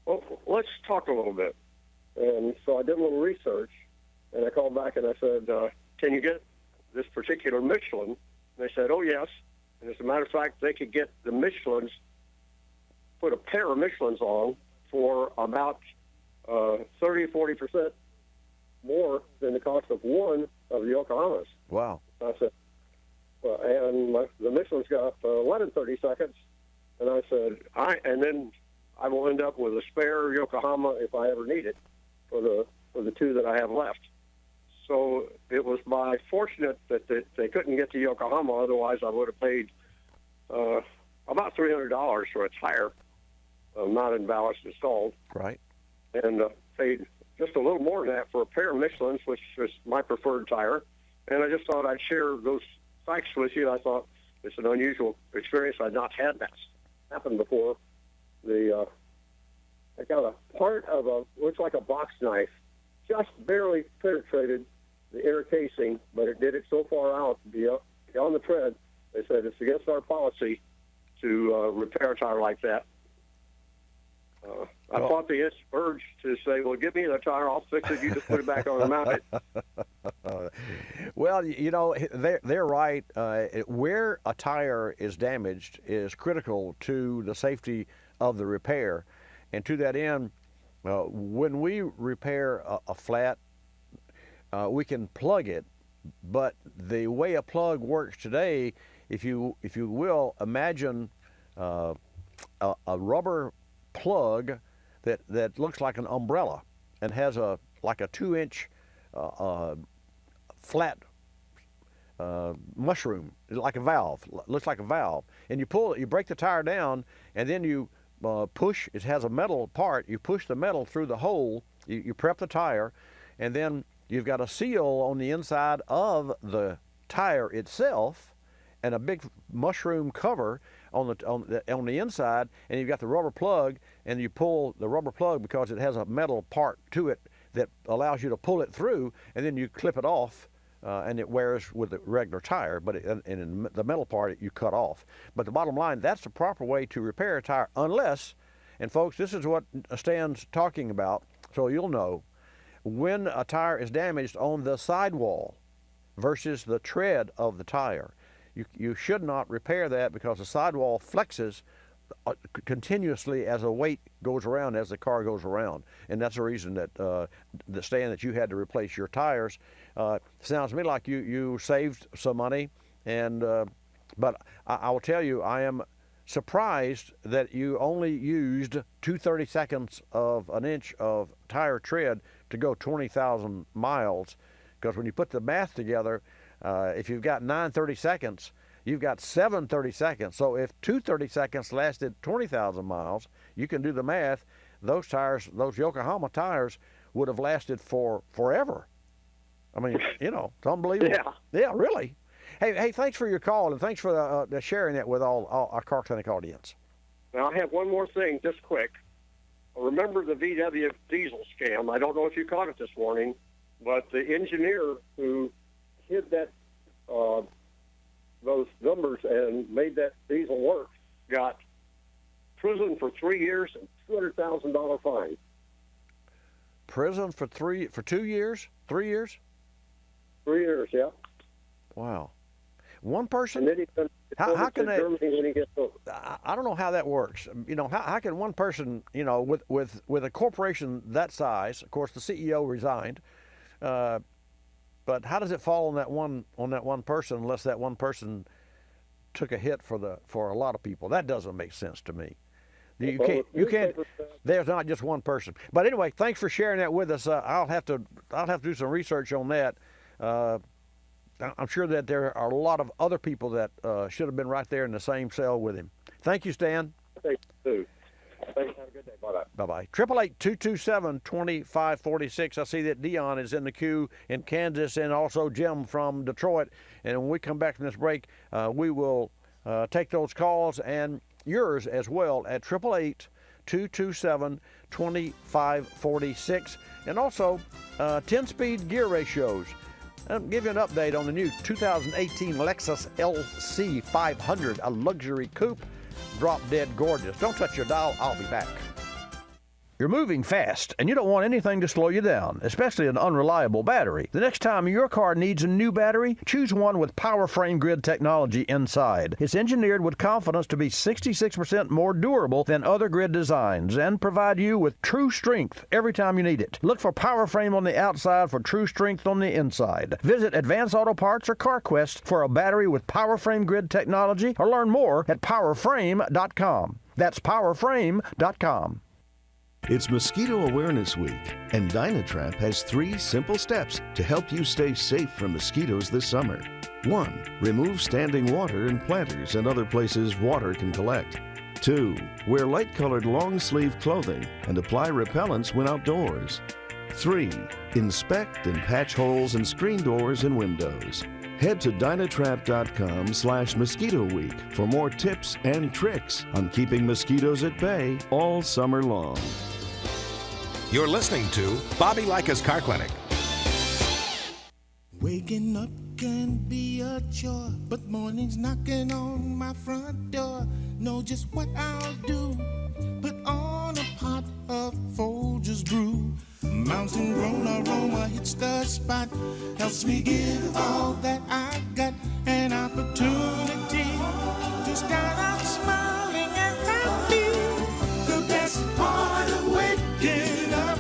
well, let's talk a little bit. And so I did a little research, and I called back and I said, can you get this particular Michelin? And they said, oh, yes. And as a matter of fact, they could get the Michelins, put a pair of Michelins on for about 30-40% more than the cost of one of the Yokohamas. Wow. I said, well, and the Michelin's got 11:30 seconds. And I said, and then I will end up with a spare Yokohama if I ever need it for the 2 that I have left. So it was by fortunate that they couldn't get the Yokohama. Otherwise, I would have paid about $300 for a tire, not in ballast installed. Right. And paid just a little more than that for a pair of Michelins, which is my preferred tire. And I just thought I'd share those facts with you. I thought it's an unusual experience. I'd not had that happen before. I got a part of looks like a box knife, just barely penetrated the air casing, but it did it so far out beyond the tread. They said it's against our policy to repair a tire like that. I fought the urge to say, well, give me the tire, I'll fix it, you just put it back on and mount it. Well, you know, they're right. Where a tire is damaged is critical to the safety of the repair. And to that end, when we repair a flat, we can plug it, but the way a plug works today, if you will, imagine a rubber plug that looks like an umbrella and has like a 2-inch flat mushroom, like a valve, looks like a valve. And you pull it, you break the tire down, and then you push, it has a metal part, you push the metal through the hole, you prep the tire, and then you've got a seal on the inside of the tire itself and a big mushroom cover on the inside, and you've got the rubber plug, and you pull the rubber plug because it has a metal part to it that allows you to pull it through, and then you clip it off, and it wears with a regular tire, but in the metal part you cut off. But the bottom line, that's the proper way to repair a tire, unless, and folks, this is what Stan's talking about, so you'll know, when a tire is damaged on the sidewall versus the tread of the tire, you should not repair that because the sidewall flexes continuously as the weight goes around, as the car goes around. And that's the reason that, Stan, that you had to replace your tires. Sounds to me like you saved some money, and but I will tell you, I am surprised that you only used 2/32 of an inch of tire tread to go 20,000 miles, because when you put the math together, if you've got 9/30 seconds, you've got 7/30 seconds. So if 2/30 seconds lasted 20,000 miles, you can do the math. Those tires, those Yokohama tires, would have lasted forever. I mean, you know, it's unbelievable. Yeah, really. Hey, thanks for your call, and thanks for sharing that with all our Car Clinic audience. Now, I have one more thing, just quick. Remember the VW diesel scam? I don't know if you caught it this morning, but the engineer who hid that those numbers and made that diesel work got prison for 3 years and $200,000 fine. Prison for 2 years? 3 years? 3 years, yeah. Wow. One person? And then he's going how can they? Germany when he gets over. I don't know how that works. You know, how can one person, you know, with a corporation that size? Of course, the CEO resigned, but how does it fall on that one person unless that one person took a hit for a lot of people? That doesn't make sense to me. You can't. There's not just one person. But anyway, thanks for sharing that with us. I'll have to do some research on that. I'm sure that there are a lot of other people that should have been right there in the same cell with him. Thank you, Stan. Thanks, too. Thanks. Have a good day. Bye-bye. Bye-bye. 888-227-2546. I see that Dion is in the queue in Kansas, and also Jim from Detroit. And when we come back from this break, we will take those calls and yours as well at 888-227-2546. And also 10-speed gear ratios. I'll give you an update on the new 2018 Lexus LC 500, a luxury coupe. Drop dead gorgeous. Don't touch your dial. I'll be back. You're moving fast, and you don't want anything to slow you down, especially an unreliable battery. The next time your car needs a new battery, choose one with power frame grid technology inside. It's engineered with confidence to be 66% more durable than other grid designs and provide you with true strength every time you need it. Look for power frame on the outside for true strength on the inside. Visit Advanced Auto Parts or CarQuest for a battery with power frame grid technology, or learn more at powerframe.com. That's powerframe.com. It's Mosquito Awareness Week, and Dynatrap has 3 simple steps to help you stay safe from mosquitoes this summer. 1. Remove standing water in planters and other places water can collect. 2. Wear light-colored long-sleeve clothing and apply repellents when outdoors. 3. Inspect and patch holes in screen doors and windows. Head to Dynatrap.com/Mosquito Week for more tips and tricks on keeping mosquitoes at bay all summer long. You're listening to Bobby Likis Car Clinic. Waking up can be a chore, but mornings knocking on my front door. Know just what I'll do. Put on a pot of Folgers brew. Mountain grown aroma hits the spot. Helps me give all that I've got. An opportunity to start out smiling and happy. The best part of waking up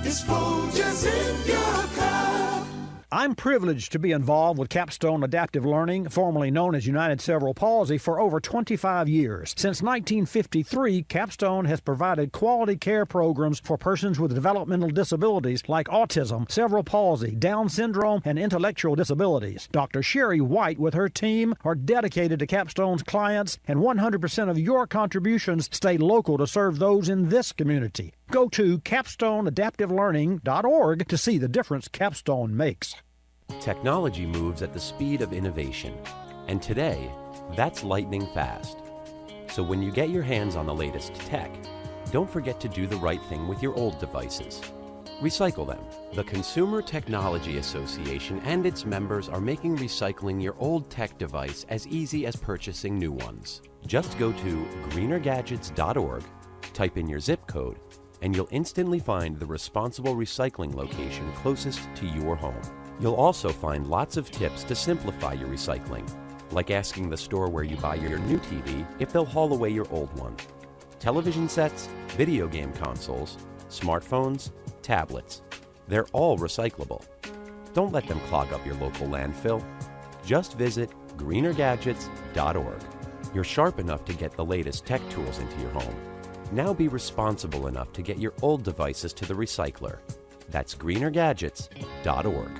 is Folgers in your cup. I'm privileged to be involved with Capstone Adaptive Learning, formerly known as United Cerebral Palsy, for over 25 years. Since 1953, Capstone has provided quality care programs for persons with developmental disabilities like autism, cerebral palsy, Down syndrome, and intellectual disabilities. Dr. Sherry White with her team are dedicated to Capstone's clients, and 100% of your contributions stay local to serve those in this community. Go to capstoneadaptivelearning.org to see the difference Capstone makes. Technology moves at the speed of innovation, and today, that's lightning fast. So when you get your hands on the latest tech, don't forget to do the right thing with your old devices. Recycle them. The Consumer Technology Association and its members are making recycling your old tech device as easy as purchasing new ones. Just go to greenergadgets.org, type in your zip code, and you'll instantly find the responsible recycling location closest to your home. You'll also find lots of tips to simplify your recycling, like asking the store where you buy your new TV if they'll haul away your old one. Television sets, video game consoles, smartphones, tablets, they're all recyclable. Don't let them clog up your local landfill. Just visit greenergadgets.org. You're sharp enough to get the latest tech tools into your home. Now be responsible enough to get your old devices to the recycler. That's greenergadgets.org.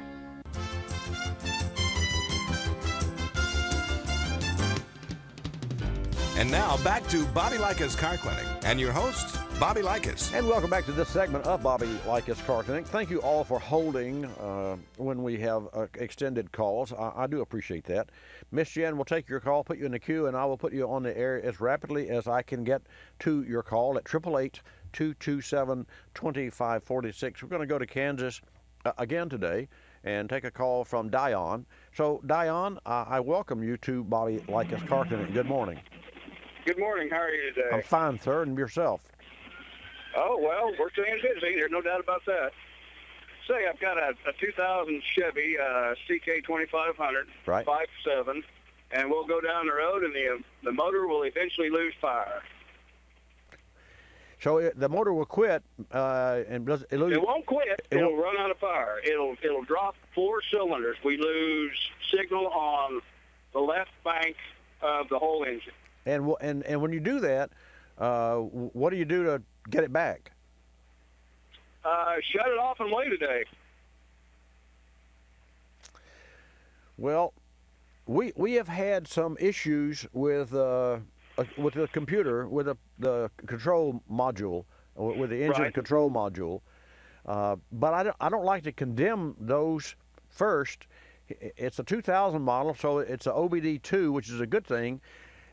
And now back to Bobby Likis Car Clinic and your host, Bobby Likis. And welcome back to this segment of Bobby Likis Car Clinic. Thank you all for holding when we have extended calls. I do appreciate that. Miss Jen will take your call, put you in the queue, and I will put you on the air as rapidly as I can get to your call at 888-227-2546. We're going to go to Kansas again today and take a call from Dion. So, Dion, I welcome you to Bobby Likis Car Clinic. Good morning. Good morning. How are you today? I'm fine, sir, and yourself? Oh, well, we're staying busy. There's no doubt about that. Say, I've got a 2000 Chevy CK 2500, right. 5.7, and we'll go down the road, and the motor will eventually lose fire. So the motor will quit, and it won't quit. It'll run out of fire. It'll drop 4 cylinders. We lose signal on the left bank of the whole engine. And when you do that, what do you do to get it back? Shut it off and wait a day. Well, we have had some issues with the computer, with the control module, with the engine Right. control module. But I don't like to condemn those first. It's a 2000 model, so it's a OBD2, which is a good thing.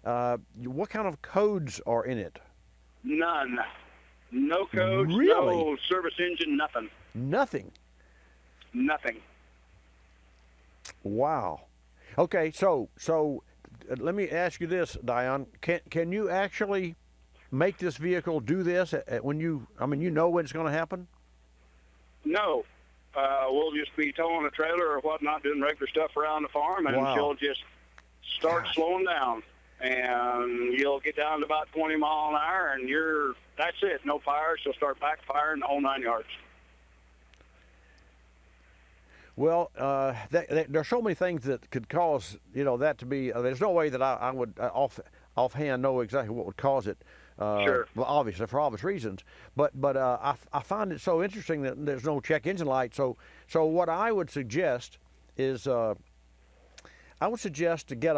What kind of codes are in it? None. No codes, Really? no service engine, nothing. Nothing. Nothing. Wow. Okay, so let me ask you this, Dion. Can you actually make this vehicle do this when you know when it's going to happen? No. We'll just be towing a trailer or whatnot, doing regular stuff around the farm, and Wow. she'll just start slowing down. And you'll get down to about 20 mile an hour, and that's it. No fire. She'll start backfiring the whole 9 yards. Well, there are so many things that could cause that to be. There's no way that I would offhand know exactly what would cause it. Sure. Well, obviously for obvious reasons. But I find it so interesting that there's no check engine light. So what I would suggest is to get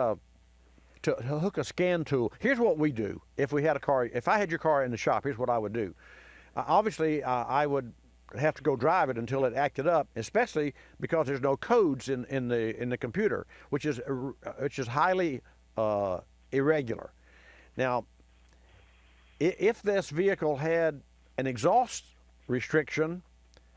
to hook a scan tool. Here's what we do if we had a car. If I had your car in the shop, here's what I would do. Obviously, I would have to go drive it until it acted up, especially because there's no codes in the computer, which is highly irregular. Now, if this vehicle had an exhaust restriction,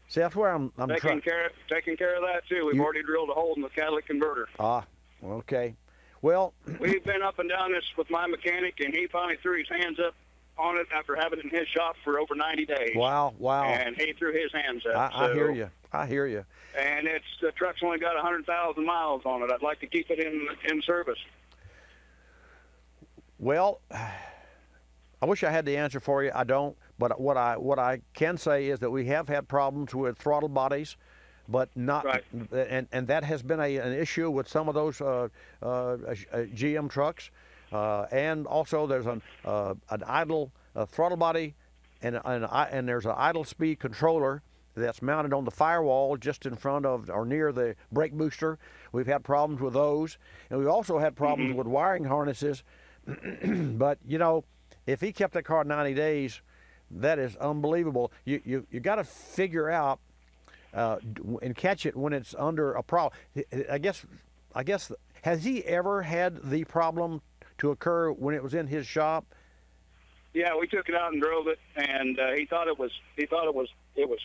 see, that's where I'm taking care of that too. We've already drilled a hole in the catalytic converter. Ah, okay. Well, we've been up and down this with my mechanic, and he finally threw his hands up on it after having it in his shop for over 90 days. Wow. And he threw his hands up. I hear you. And the truck's only got 100,000 miles on it. I'd like to keep it in service. Well, I wish I had the answer for you. I don't. But what I can say is that we have had problems with throttle bodies, but not. Right. And that has been an issue with some of those GM trucks. And also there's an idle throttle body, and there's an idle speed controller that's mounted on the firewall just in front of or near the brake booster. We've had problems with those, and we've also had problems with wiring harnesses. But if he kept that car 90 days, that is unbelievable. You got to figure out and catch it when it's under a problem. I guess has he ever had the problem to occur when it was in his shop? Yeah, we took it out and drove it, and he thought it was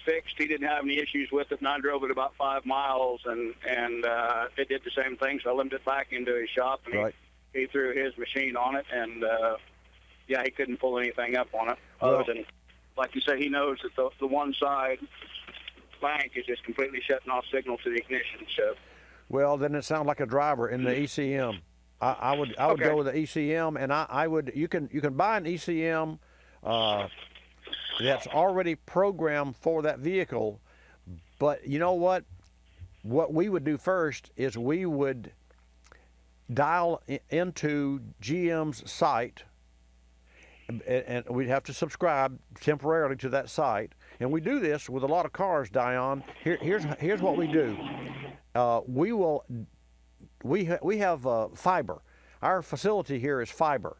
fixed. He didn't have any issues with it, and I drove it about 5 miles, and it did the same thing. So I limped it back into his shop, and he threw his machine on it, and he couldn't pull anything up on it. Other than, like you say, he knows that the one side bank is just completely shutting off signal to the ignition. So, well, then it sounds like a driver in the ECM. I would go with the ECM, and I would. You can buy an ECM that's already programmed for that vehicle, but you know what? What we would do first is we would dial into GM's site, and we'd have to subscribe temporarily to that site. And we do this with a lot of cars, Dion. Here's what we do. We have fiber. Our facility here is fiber.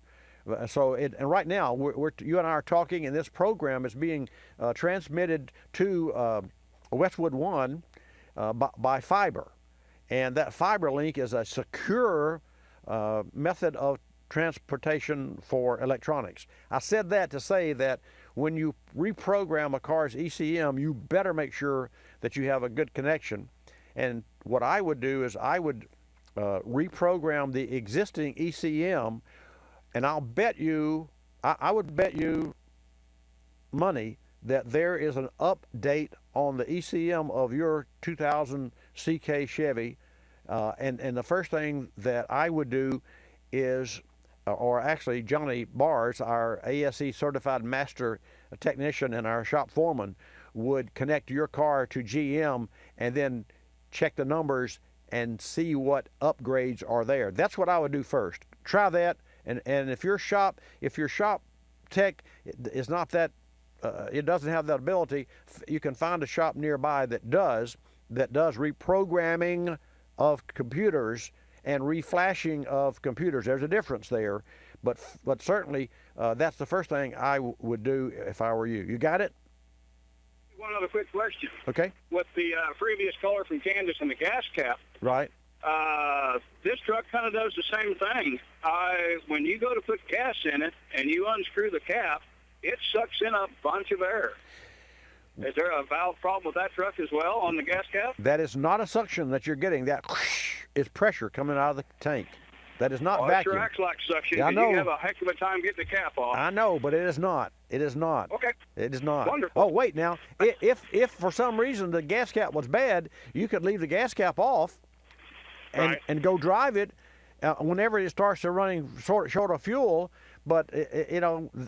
So and right now you and I are talking, and this program is being transmitted to Westwood One by fiber, and that fiber link is a secure method of transportation for electronics. I said that to say that when you reprogram a car's ECM, you better make sure that you have a good connection. And what I would do is I would reprogram the existing ECM, and I'll bet you, I would bet you money that there is an update on the ECM of your 2000 CK Chevy, and the first thing that I would do is, or actually Johnny Bars, our ASE certified master technician and our shop foreman, would connect your car to GM and then check the numbers and see what upgrades are there. That's what I would do first. Try that, and if your shop tech is not that, it doesn't have that ability. You can find a shop nearby that does reprogramming of computers and reflashing of computers. There's a difference there, but certainly that's the first thing I would do if I were you. You got it? One other quick question. Okay. With the previous caller from Kansas and the gas cap, Right. this truck kind of does the same thing. When you go to put gas in it and you unscrew the cap, it sucks in a bunch of air. Is there a valve problem with that truck as well on the gas cap? That is not a suction that you're getting. That is pressure coming out of the tank. That is not vacuum. It sure acts like suction. Yeah, I 'cause know. You can have a heck of a time getting the cap off. I know, but it is not. It is not. Okay. It is not. Wonderful. Oh, wait now. If for some reason the gas cap was bad, you could leave the gas cap off and go drive it whenever it starts to running short of fuel. But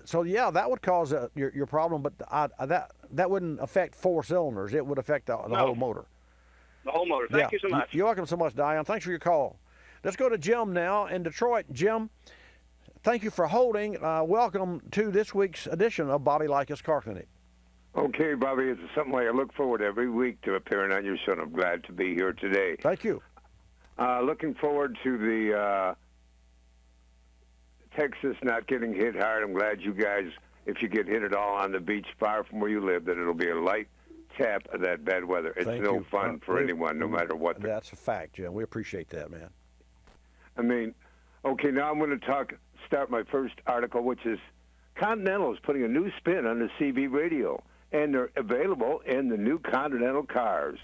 so yeah, that would cause your problem. But that wouldn't affect 4 cylinders. It would affect the whole motor. The whole motor. Thank you so much. You're welcome so much, Diane. Thanks for your call. Let's go to Jim now in Detroit. Jim, thank you for holding. Welcome to this week's edition of Bobby Likis Car Clinic. Okay, Bobby, it's something I look forward every week to appearing on your show, and I'm glad to be here today. Thank you. Looking forward to the Texas not getting hit hard. I'm glad you guys, if you get hit at all on the beach far from where you live, that it'll be a light tap of that bad weather. It's Thank no you. fun for anyone, no matter what. That's a fact, Jim. We appreciate that, man. I mean, okay, now I'm going to start my first article, which is Continental is putting a new spin on the CB radio, and they're available in the new Continental cars.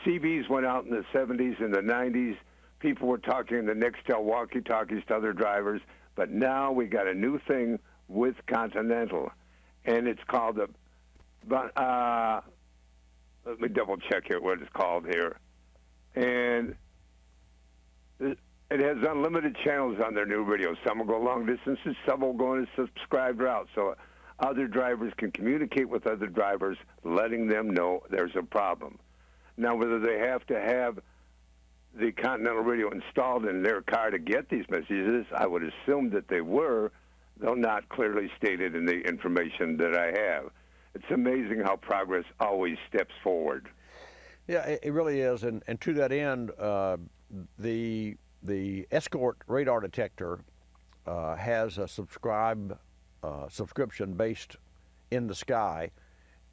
CBs went out in the 70s and the 90s. People were talking in the Nextel walkie-talkies to other drivers, but now we got a new thing with Continental, and it's called the, let me double check here what it's called here. And it has unlimited channels on their new radio. Some will go long distances, some will go in a subscribed route. So other drivers can communicate with other drivers, letting them know there's a problem. Now, whether they have to have the Continental radio installed in their car to get these messages, I would assume that they were, though not clearly stated in the information that I have. It's amazing how progress always steps forward. Yeah, it really is. And to that end, the Escort radar detector has a subscription based in the sky,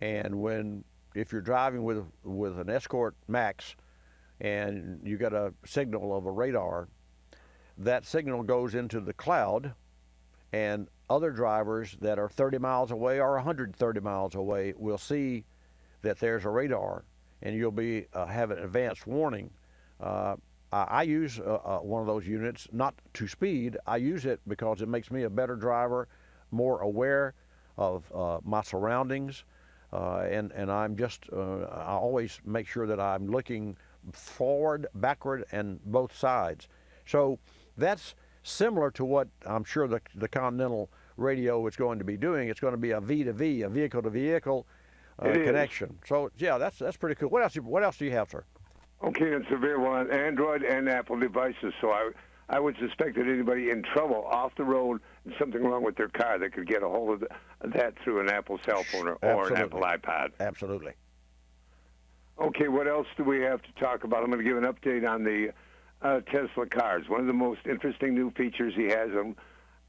and if you're driving with an Escort Max and you get a signal of a radar, that signal goes into the cloud, and other drivers that are 30 miles away or 130 miles away will see that there's a radar, and you'll be have an advanced warning. I use one of those units, not to speed. I use it because it makes me a better driver, more aware of my surroundings, and I'm just, I always make sure that I'm looking forward, backward, and both sides. So that's similar to what I'm sure the Continental radio is going to be doing. It's going to be a V2V, a vehicle-to-vehicle connection. So yeah, that's pretty cool. What else do you have, sir? Okay, it's available on Android and Apple devices, so I would suspect that anybody in trouble off the road and something wrong with their car, they could get a hold of that through an Apple cell phone or an Apple iPod. Absolutely. Okay, what else do we have to talk about? I'm going to give an update on the Tesla cars. One of the most interesting new features he has,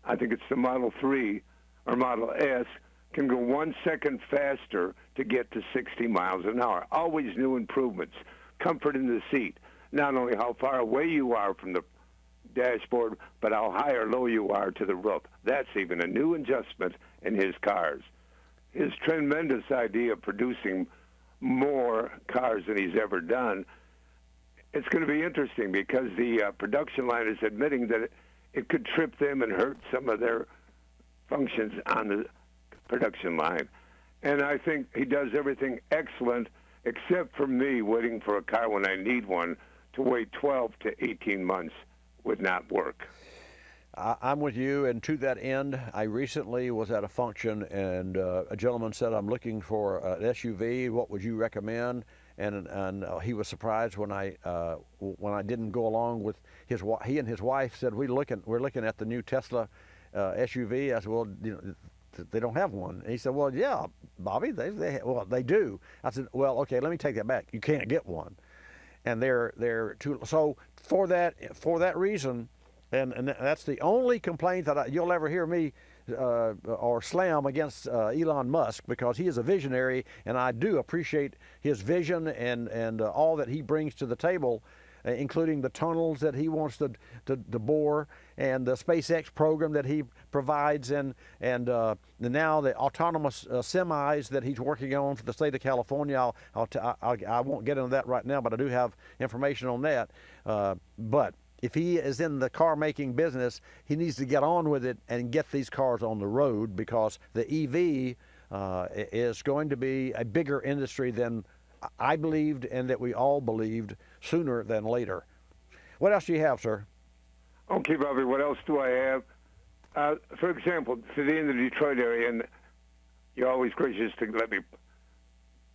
I think it's the Model 3 or Model S, can go 1 second faster to get to 60 miles an hour. Always new improvements. Comfort in the seat. Not only how far away you are from the dashboard, but how high or low you are to the roof. That's even a new adjustment in his cars. His tremendous idea of producing more cars than he's ever done, it's going to be interesting because the production line is admitting that it could trip them and hurt some of their functions on the production line. And I think he does everything excellent, except for me waiting for a car when I need one. To wait 12 to 18 months would not work. I'm with you, and to that end, I recently was at a function, and a gentleman said, I'm looking for an SUV. What would you recommend? And he was surprised when I didn't go along with his. He and his wife said, we're looking at the new Tesla SUV. I said, well, they don't have one. And he said, well, yeah, Bobby, they do. I said, well, okay, let me take that back. You can't get one. And they're too, so for that reason, and that's the only complaint that you'll ever hear me or slam against Elon Musk, because he is a visionary, and I do appreciate his vision and all that he brings to the table, including the tunnels that he wants to bore, and the SpaceX program that he provides, and now the autonomous semis that he's working on for the state of California. I won't get into that right now, but I do have information on that. But if he is in the car making business, he needs to get on with it and get these cars on the road, because the EV is going to be a bigger industry than I believed, and that we all believed, sooner than later. What else do you have, sir? Okay, Bobby, what else do I have? For example, today in the Detroit area, and you're always gracious to let me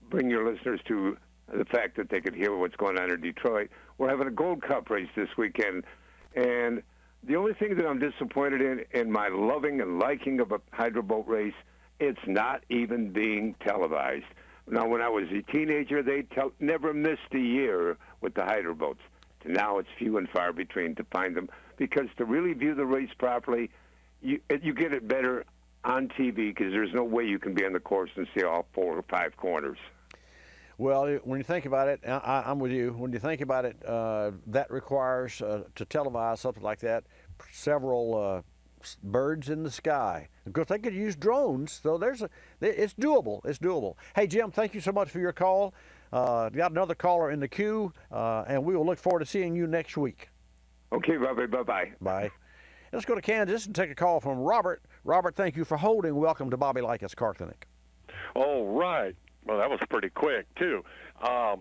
bring your listeners to the fact that they could hear what's going on in Detroit. We're having a Gold Cup race this weekend, and the only thing that I'm disappointed in my loving and liking of a hydroboat race, it's not even being televised. Now, when I was a teenager, they never missed a year with the hydroboats. Now it's few and far between to find them, because to really view the race properly, you get it better on TV, because there's no way you can be on the course and see all 4 or 5 corners. Well, when you think about it, I'm with you. When you think about it, that requires, to televise something like that, several birds in the sky. Of course, they could use drones, so it's doable. It's doable. Hey, Jim, thank you so much for your call. Got another caller in the queue, and we will look forward to seeing you next week. Okay, Bobby, bye-bye. Bye. Let's go to Kansas and take a call from Robert. Robert, thank you for holding. Welcome to Bobby Likis Car Clinic. All right. Well, that was pretty quick, too. I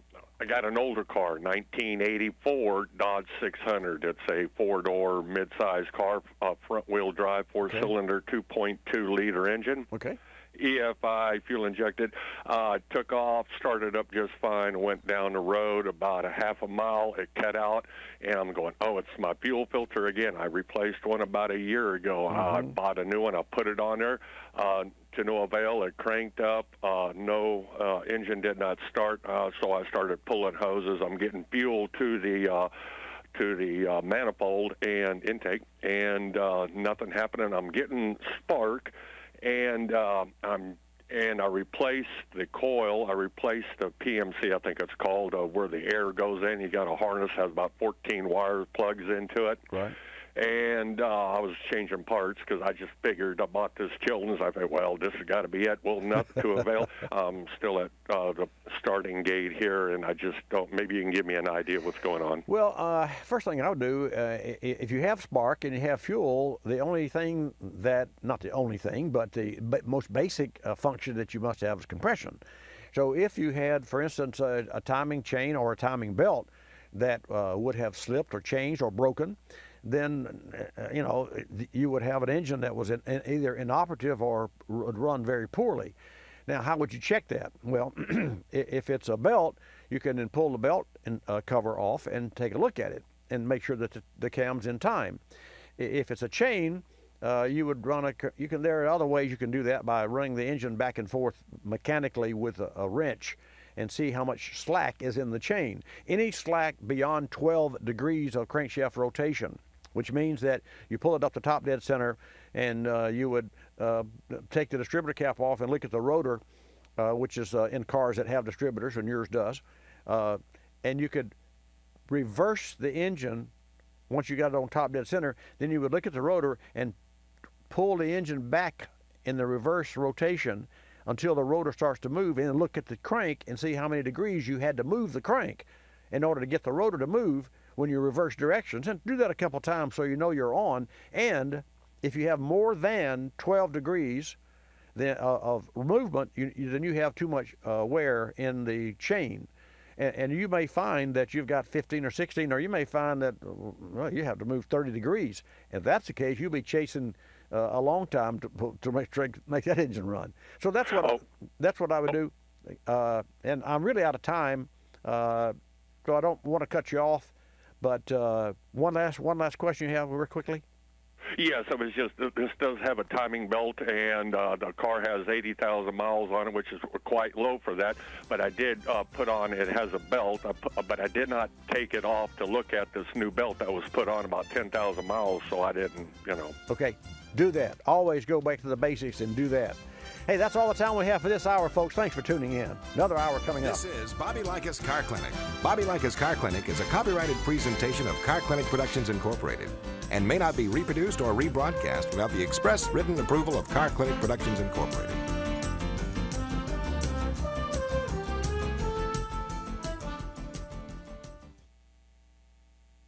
got an older car, 1984 Dodge 600. It's a 4-door mid-size car, front-wheel drive, 4-cylinder, 2.2-liter engine. Okay. EFI, fuel injected. Took off, started up just fine, went down the road about a half a mile. It cut out, and I'm going, oh, it's my fuel filter again. I replaced one about a year ago. I bought a new one. I put it on there. To no avail. It cranked up. No engine did not start, so I started pulling hoses. I'm getting fuel to the manifold and intake, and nothing happening. I'm getting spark, and I replaced the coil. I replaced the PMC, I think it's called, where the air goes in. You got a harness, has about 14 wires, plugs into it. Right. And I was changing parts because I just figured I bought this Chilton's. I thought, well, this has got to be it. Well, nothing to avail. I'm still at the starting gate here, and I just don't. Maybe you can give me an idea of what's going on. Well, first thing I would do, if you have spark and you have fuel, the only thing not the only thing, but the most basic function that you must have is compression. So if you had, for instance, a timing chain or a timing belt that would have slipped or changed or broken, then you would have an engine that was either inoperative or would run very poorly. Now, how would you check that? Well, if it's a belt, you can then pull the belt and cover off and take a look at it and make sure that the cam's in time. If it's a chain, you would run there are other ways you can do that by running the engine back and forth mechanically with a wrench and see how much slack is in the chain. Any slack beyond 12 degrees of crankshaft rotation, which means that you pull it up to top dead center, and you would take the distributor cap off and look at the rotor, which is in cars that have distributors, and yours does, and you could reverse the engine once you got it on top dead center. Then you would look at the rotor and pull the engine back in the reverse rotation until the rotor starts to move, and then look at the crank and see how many degrees you had to move the crank in order to get the rotor to move when you reverse directions. And do that a couple times so you know you're on. And if you have more than 12 degrees of movement, then you have too much wear in the chain. And you may find that you've got 15 or 16, or you may find that you have to move 30 degrees. If that's the case, you'll be chasing a long time to make that engine run. So that's what I would do. And I'm really out of time, so I don't want to cut you off. But one last question you have real quickly. Yes, it was just, this does have a timing belt, and the car has 80,000 miles on it, which is quite low for that. But I did put on, it has a belt, but I did not take it off to look at this new belt that was put on about 10,000 miles, so I didn't, Okay, do that. Always go back to the basics and do that. Hey, that's all the time we have for this hour, folks. Thanks for tuning in. Another hour coming up. This is Bobby Likis Car Clinic. Bobby Likis Car Clinic is a copyrighted presentation of Car Clinic Productions Incorporated and may not be reproduced or rebroadcast without the express written approval of Car Clinic Productions Incorporated.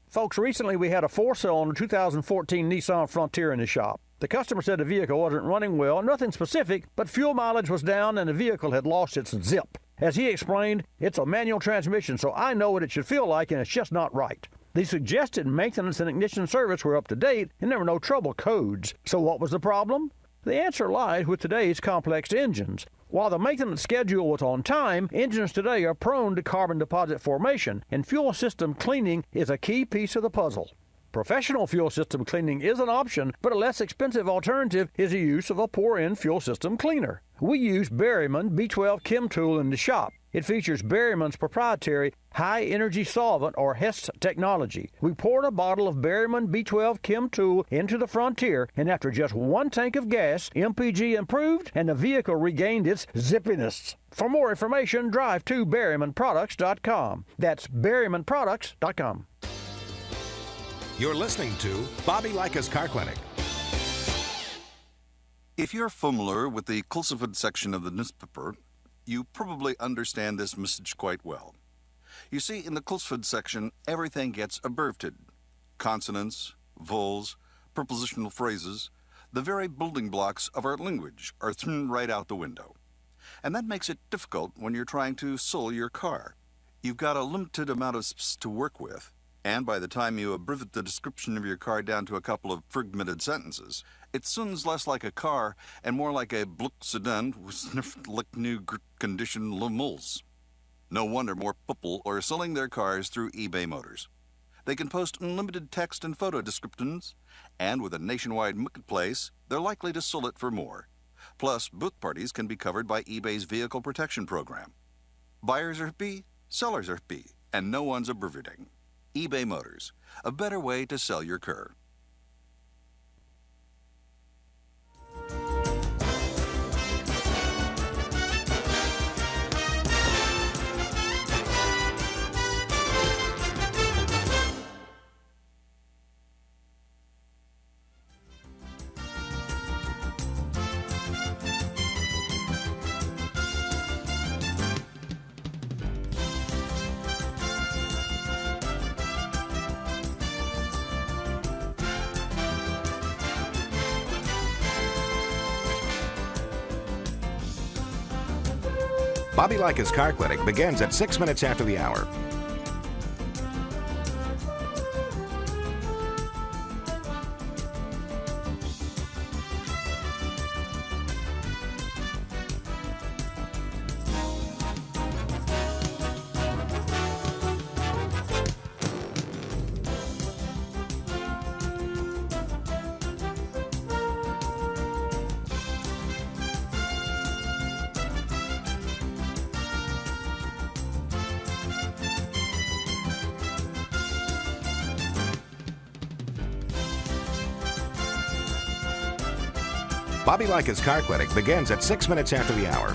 Folks, recently we had a 4-cylinder 2014 Nissan Frontier in the shop. The customer said the vehicle wasn't running well, nothing specific, but fuel mileage was down and the vehicle had lost its zip. As he explained, it's a manual transmission, so I know what it should feel like, and it's just not right. The suggested maintenance and ignition service were up to date, and there were no trouble codes. So what was the problem? The answer lies with today's complex engines. While the maintenance schedule was on time, engines today are prone to carbon deposit formation, and fuel system cleaning is a key piece of the puzzle. Professional fuel system cleaning is an option, but a less expensive alternative is the use of a pour-in fuel system cleaner. We use Berryman B12 Chem Tool in the shop. It features Berryman's proprietary high-energy solvent, or HEST technology. We poured a bottle of Berryman B12 Chem Tool into the Frontier, and after just one tank of gas, MPG improved and the vehicle regained its zippiness. For more information, drive to BerrymanProducts.com. That's BerrymanProducts.com. You're listening to Bobby Likis Car Clinic. If you're familiar with the Kulseford section of the newspaper, you probably understand this message quite well. You see, in the Kulseford section, everything gets abbreviated. Consonants, vowels, prepositional phrases, the very building blocks of our language are thrown right out the window. And that makes it difficult when you're trying to sell your car. You've got a limited amount of space to work with, and by the time you abbreviate the description of your car down to a couple of fragmented sentences, it sounds less like a car and more like a Bluck sedan with sniffed like new condition lemals. No wonder more people are selling their cars through eBay Motors. They can post unlimited text and photo descriptions, and with a nationwide marketplace, they're likely to sell it for more. Plus, both parties can be covered by eBay's Vehicle Protection Program. Buyers are happy, sellers are happy, and no one's abbreviating. eBay Motors, a better way to sell your car. Bobby Likis Car Clinic begins at 6 minutes after the hour. Bobby Likis Car Clinic begins at 6 minutes after the hour.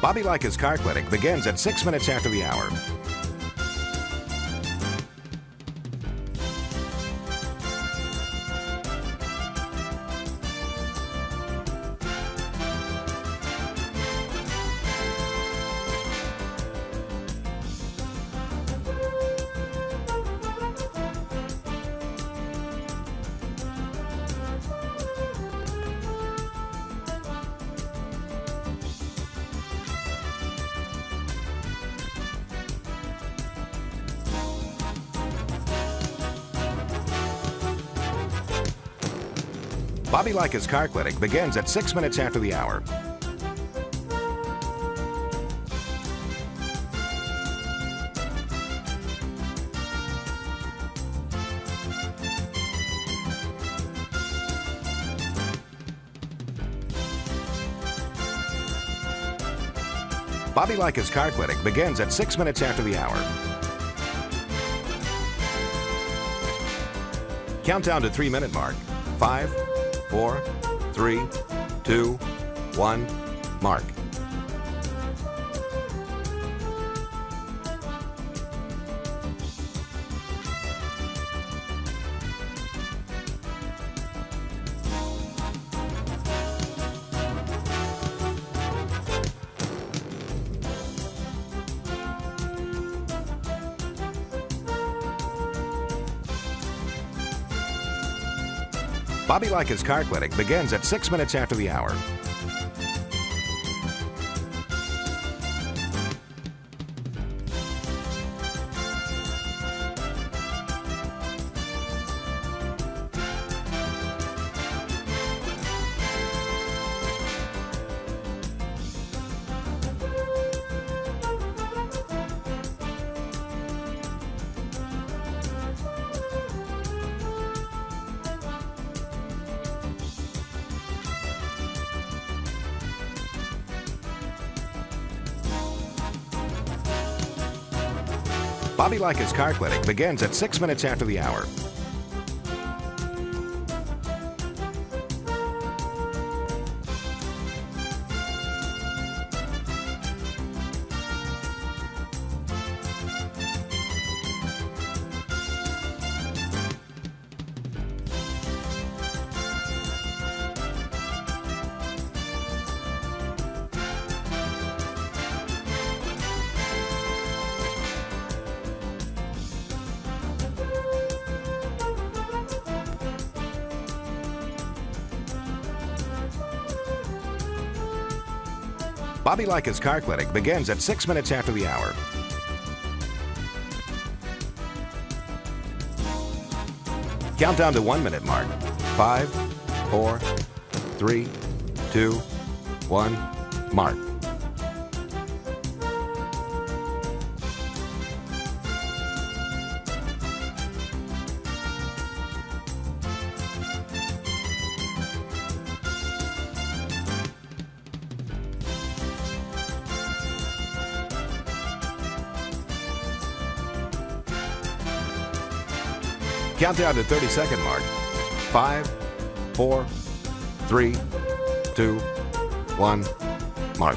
Bobby Likis Car Clinic begins at 6 minutes after the hour. Bobby Likis Car Clinic begins at 6 minutes after the hour. Bobby Likis Car Clinic begins at 6 minutes after the hour. Countdown to 3-minute mark. 5, 4, 3, 2, 1, mark. Bobby Likis Car Clinic begins at 6 minutes after the hour. Bobby Likis Car Clinic begins at 6 minutes after the hour. Bobby Likis Car Clinic begins at 6 minutes after the hour. Countdown to 1-minute mark. 5, 4, 3, 2, 1, mark. Countdown to 30-second mark. 5, 4, 3, 2, 1, mark.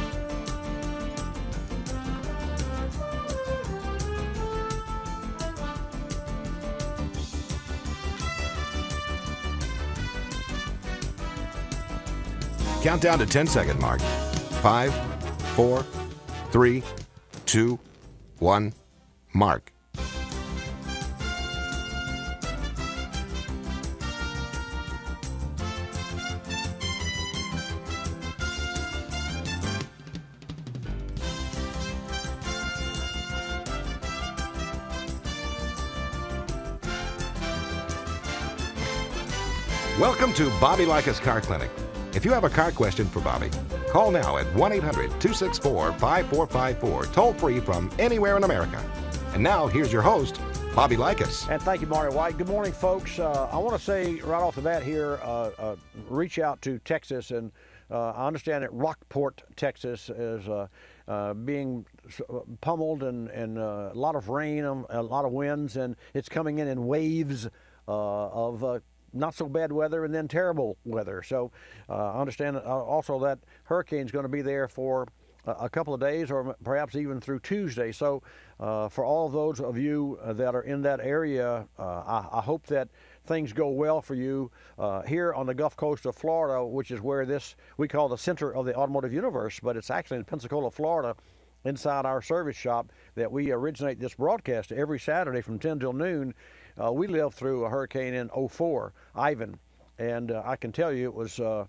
Countdown to 10-second mark. 5, 4, 3, 2, 1, mark. Welcome to Bobby Likis Car Clinic. If you have a car question for Bobby, call now at 1-800-264-5454, toll free from anywhere in America. And now, here's your host, Bobby Likis. And thank you, Mario White. Good morning, folks. I want to say right off the bat here, reach out to Texas, and I understand that Rockport, Texas is being pummeled and a lot of rain, a lot of winds, and it's coming in waves of not so bad weather and then terrible weather. So I understand also that hurricane's going to be there for a couple of days or perhaps even through Tuesday. So for all of those of you that are in that area, I hope that things go well for you here on the Gulf Coast of Florida, which is where we call the center of the automotive universe, but it's actually in Pensacola, Florida, inside our service shop that we originate this broadcast every Saturday from 10 till noon. We lived through a hurricane in '04, Ivan, and I can tell you it was a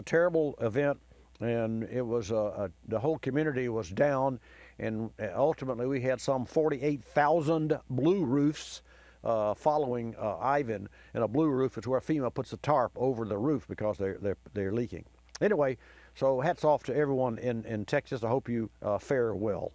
terrible event, and it was the whole community was down, and ultimately we had some 48,000 blue roofs following Ivan, and a blue roof is where FEMA puts a tarp over the roof because they're leaking. Anyway, so hats off to everyone in Texas. I hope you fare well.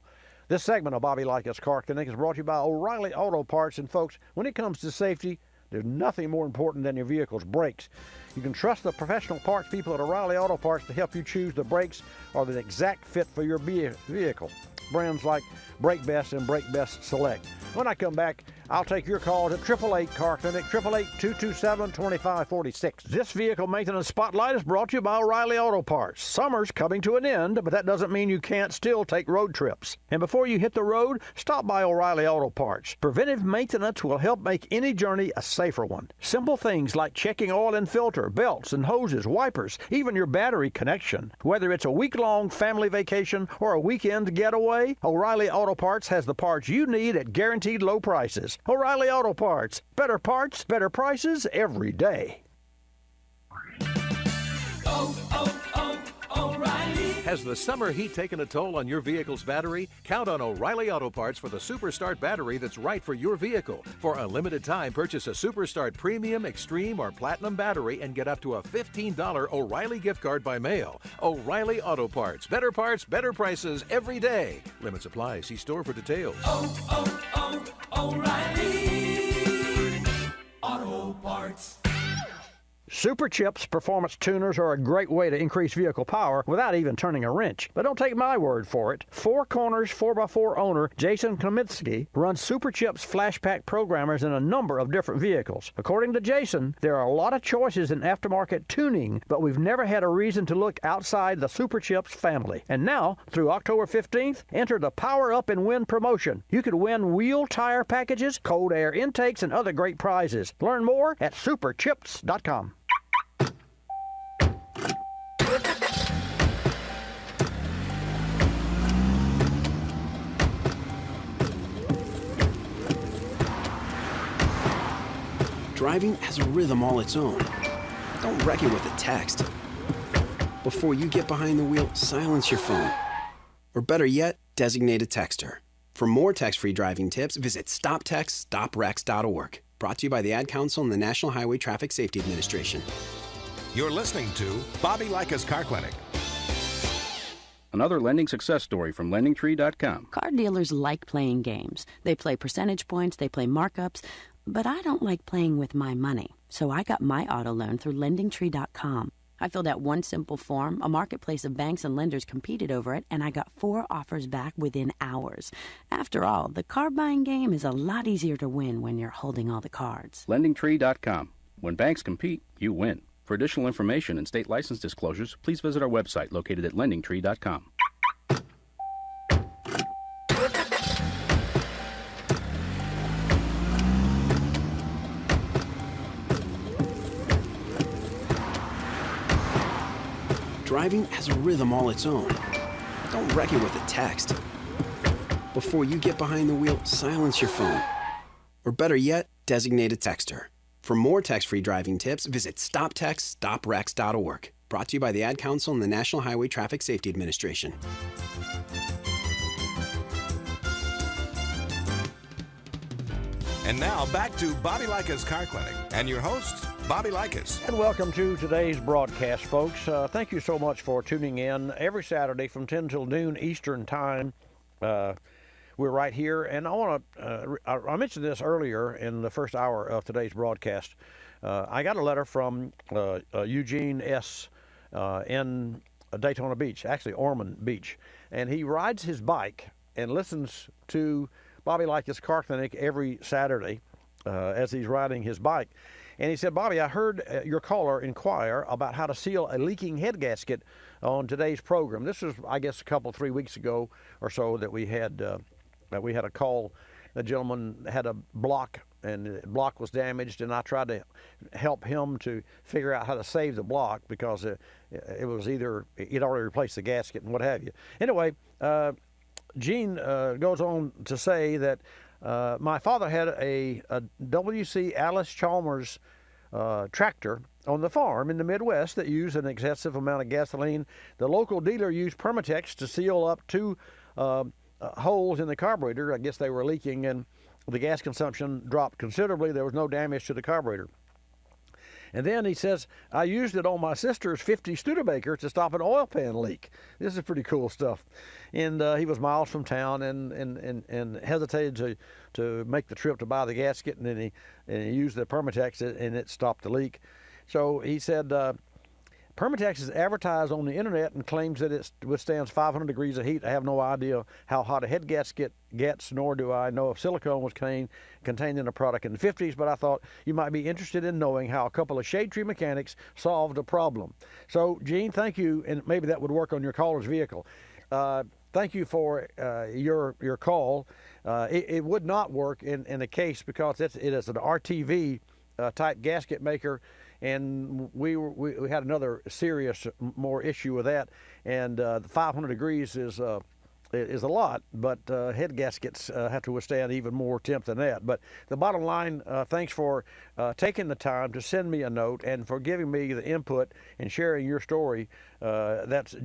This segment of Bobby Likis Car Clinic is brought to you by O'Reilly Auto Parts. And folks, when it comes to safety, there's nothing more important than your vehicle's brakes. You can trust the professional parts people at O'Reilly Auto Parts to help you choose the brakes or the exact fit for your vehicle. Brands like Brake Best and Brake Best Select. When I come back, I'll take your call at 888 Car Clinic, 888-227-2546. This vehicle maintenance spotlight is brought to you by O'Reilly Auto Parts. Summer's coming to an end, but that doesn't mean you can't still take road trips. And before you hit the road, stop by O'Reilly Auto Parts. Preventive maintenance will help make any journey a safer one. Simple things like checking oil and filter, belts and hoses, wipers, even your battery connection. Whether it's a week-long family vacation or a weekend getaway, O'Reilly Auto Parts has the parts you need at guaranteed low prices. O'Reilly Auto Parts. Better parts, better prices every day. O'Reilly. Has the summer heat taken a toll on your vehicle's battery? Count on O'Reilly Auto Parts for the Superstart battery that's right for your vehicle. For a limited time, purchase a Superstart Premium, Extreme, or Platinum battery and get up to a $15 O'Reilly gift card by mail. O'Reilly Auto Parts. Better prices every day. Limits apply. See store for details. O'Reilly Auto Parts. Super Chips performance tuners are a great way to increase vehicle power without even turning a wrench. But don't take my word for it. Four Corners 4x4 owner Jason Kaminsky runs Super Chips flashpack programmers in a number of different vehicles. According to Jason, there are a lot of choices in aftermarket tuning, but we've never had a reason to look outside the Super Chips family. And now, through October 15th, enter the Power Up and Win promotion. You could win wheel tire packages, cold air intakes, and other great prizes. Learn more at superchips.com. Driving has a rhythm all its own. Don't wreck it with a text. Before you get behind the wheel, silence your phone. Or better yet, designate a texter. For more text-free driving tips, visit stoptextstoprex.org. Brought to you by the Ad Council and the National Highway Traffic Safety Administration. You're listening to Bobby Likis Car Clinic. Another lending success story from LendingTree.com. Car dealers like playing games. They play percentage points, they play markups, but I don't like playing with my money. So I got my auto loan through LendingTree.com. I filled out one simple form, a marketplace of banks and lenders competed over it, and I got 4 offers back within hours. After all, the car buying game is a lot easier to win when you're holding all the cards. LendingTree.com. When banks compete, you win. For additional information and state license disclosures, please visit our website located at LendingTree.com. Driving has a rhythm all its own. Don't wreck it with a text. Before you get behind the wheel, silence your phone. Or better yet, designate a texter. For more text-free driving tips, visit stoptextstoprex.org. Brought to you by the Ad Council and the National Highway Traffic Safety Administration. And now back to Bobby Likis Car Clinic and your host, Bobby Likis. And welcome to today's broadcast, folks. Thank you so much for tuning in every Saturday from 10 till noon Eastern Time. We're right here, and I want to, I mentioned this earlier in the first hour of today's broadcast. I got a letter from Eugene S. In Daytona Beach, actually Ormond Beach, and he rides his bike and listens to Bobby Likis Car Clinic every Saturday as he's riding his bike. And he said, Bobby, I heard your caller inquire about how to seal a leaking head gasket on today's program. This was, I guess, 3 weeks ago or so that we had a call. The gentleman had a block, and the block was damaged, and I tried to help him to figure out how to save the block because it was either he'd already replaced the gasket and what have you. Anyway, Gene goes on to say that my father had a W.C. Alice Chalmers tractor on the farm in the Midwest that used an excessive amount of gasoline. The local dealer used Permatex to seal up two holes in the carburetor. I guess they were leaking, and the gas consumption dropped considerably. There was no damage to the carburetor. And then he says, I used it on my sister's 50 Studebaker to stop an oil pan leak. This is pretty cool stuff. And he was miles from town and hesitated to make the trip to buy the gasket, and then he used the Permatex, and it stopped the leak. So he said, Permatex is advertised on the internet and claims that it withstands 500 degrees of heat. I have no idea how hot a head gasket gets, nor do I know if silicone was contained in the product in the 50s, but I thought you might be interested in knowing how a couple of shade tree mechanics solved a problem. So, Gene, thank you, and maybe that would work on your caller's vehicle. Thank you for your call. It would not work in the case because it is an RTV type gasket maker, and we had another serious more issue with that, and the 500 degrees is a lot, but head gaskets have to withstand even more temp than that. But the bottom line, thanks for taking the time to send me a note and for giving me the input and sharing your story. That's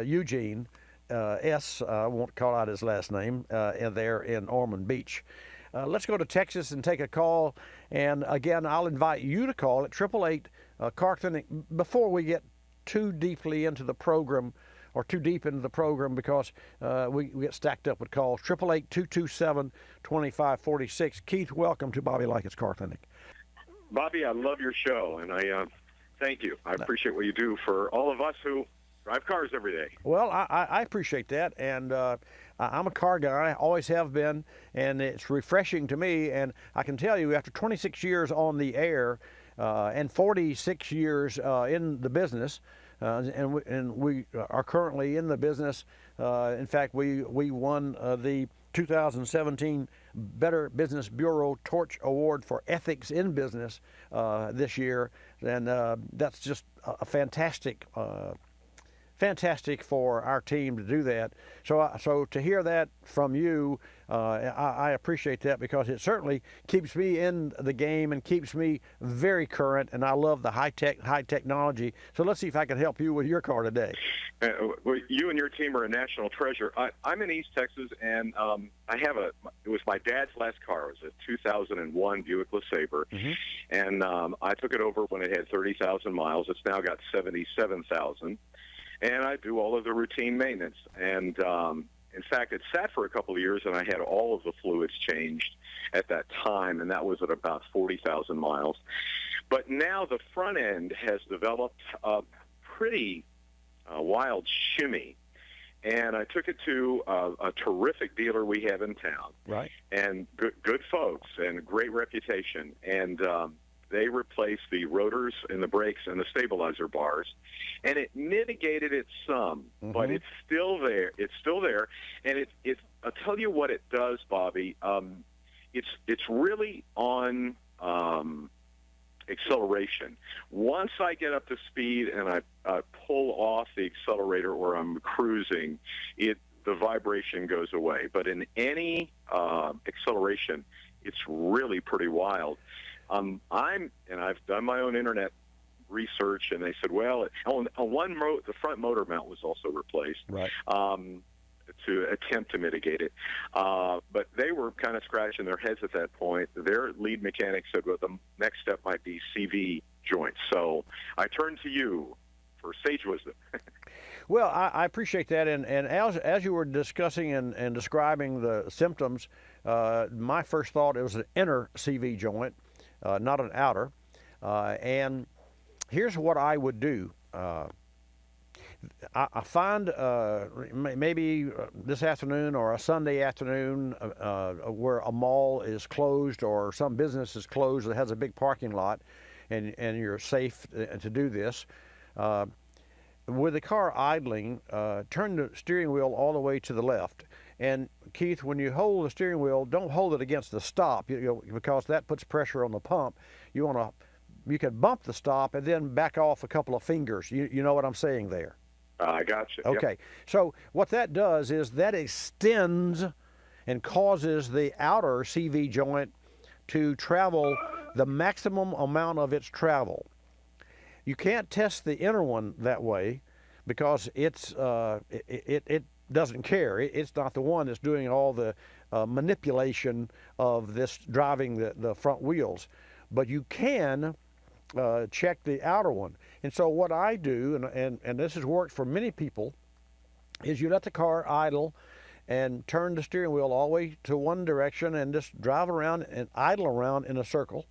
Eugene S. I won't call out his last name, and there in Ormond Beach. Let's go to Texas and take a call. And again, I'll invite you to call at 888 Car Clinic before we get too deeply into the program, or too deep into the program, because we get stacked up with calls. 888-227-2546. Keith, welcome to Bobby Likis Car Clinic. Bobby, I love your show, and I thank you. I appreciate what you do for all of us who drive cars every day. Well, I appreciate that, and I'm a car guy, always have been, and it's refreshing to me. And I can tell you, after 26 years on the air and 46 years in the business, and we are currently in the business. In fact, we won the 2017 Better Business Bureau Torch Award for Ethics in Business this year, and that's just a fantastic for our team to do that. So to hear that from you, I appreciate that, because it certainly keeps me in the game and keeps me very current, and I love the high technology. So let's see if I can help you with your car today. Well, you and your team are a national treasure. I'm in East Texas, and it was my dad's last car. It was a 2001 Buick LeSabre, and I took it over when it had 30,000 miles. It's now got 77,000. And I do all of the routine maintenance. And in fact, it sat for a couple of years, and I had all of the fluids changed at that time, and that was at about 40,000 miles. But now the front end has developed a pretty wild shimmy. And I took it to a terrific dealer we have in town. Right. And good folks and great reputation. And they replaced the rotors and the brakes and the stabilizer bars, and it mitigated it some, but it's still there. It's still there, and I'll tell you what it does, Bobby. It's really on acceleration. Once I get up to speed and I pull off the accelerator or I'm cruising, the vibration goes away. But in any acceleration, it's really pretty wild. I've done my own internet research, and they said, well, on the front motor mount was also replaced, right, to attempt to mitigate it. But they were kind of scratching their heads at that point. Their lead mechanic said, well, the next step might be CV joints. So I turned to you for sage wisdom. Well, I appreciate that, and as you were discussing and describing the symptoms, my first thought, it was an inner CV joint, not an outer. And here's what I would do. I find maybe this afternoon or a Sunday afternoon where a mall is closed or some business is closed that has a big parking lot, and you're safe to do this. With the car idling, turn the steering wheel all the way to the left. And Keith, when you hold the steering wheel, don't hold it against the stop, because that puts pressure on the pump. You can bump the stop and then back off a couple of fingers. You know what I'm saying there? I got you. Okay. Yep. So what that does is that extends and causes the outer CV joint to travel the maximum amount of its travel. You can't test the inner one that way, because it doesn't care. It's not the one that's doing all the manipulation of this driving the front wheels. But you can check the outer one. And so what I do, and this has worked for many people, is you let the car idle and turn the steering wheel all the way to one direction and just drive around and idle around in a circle.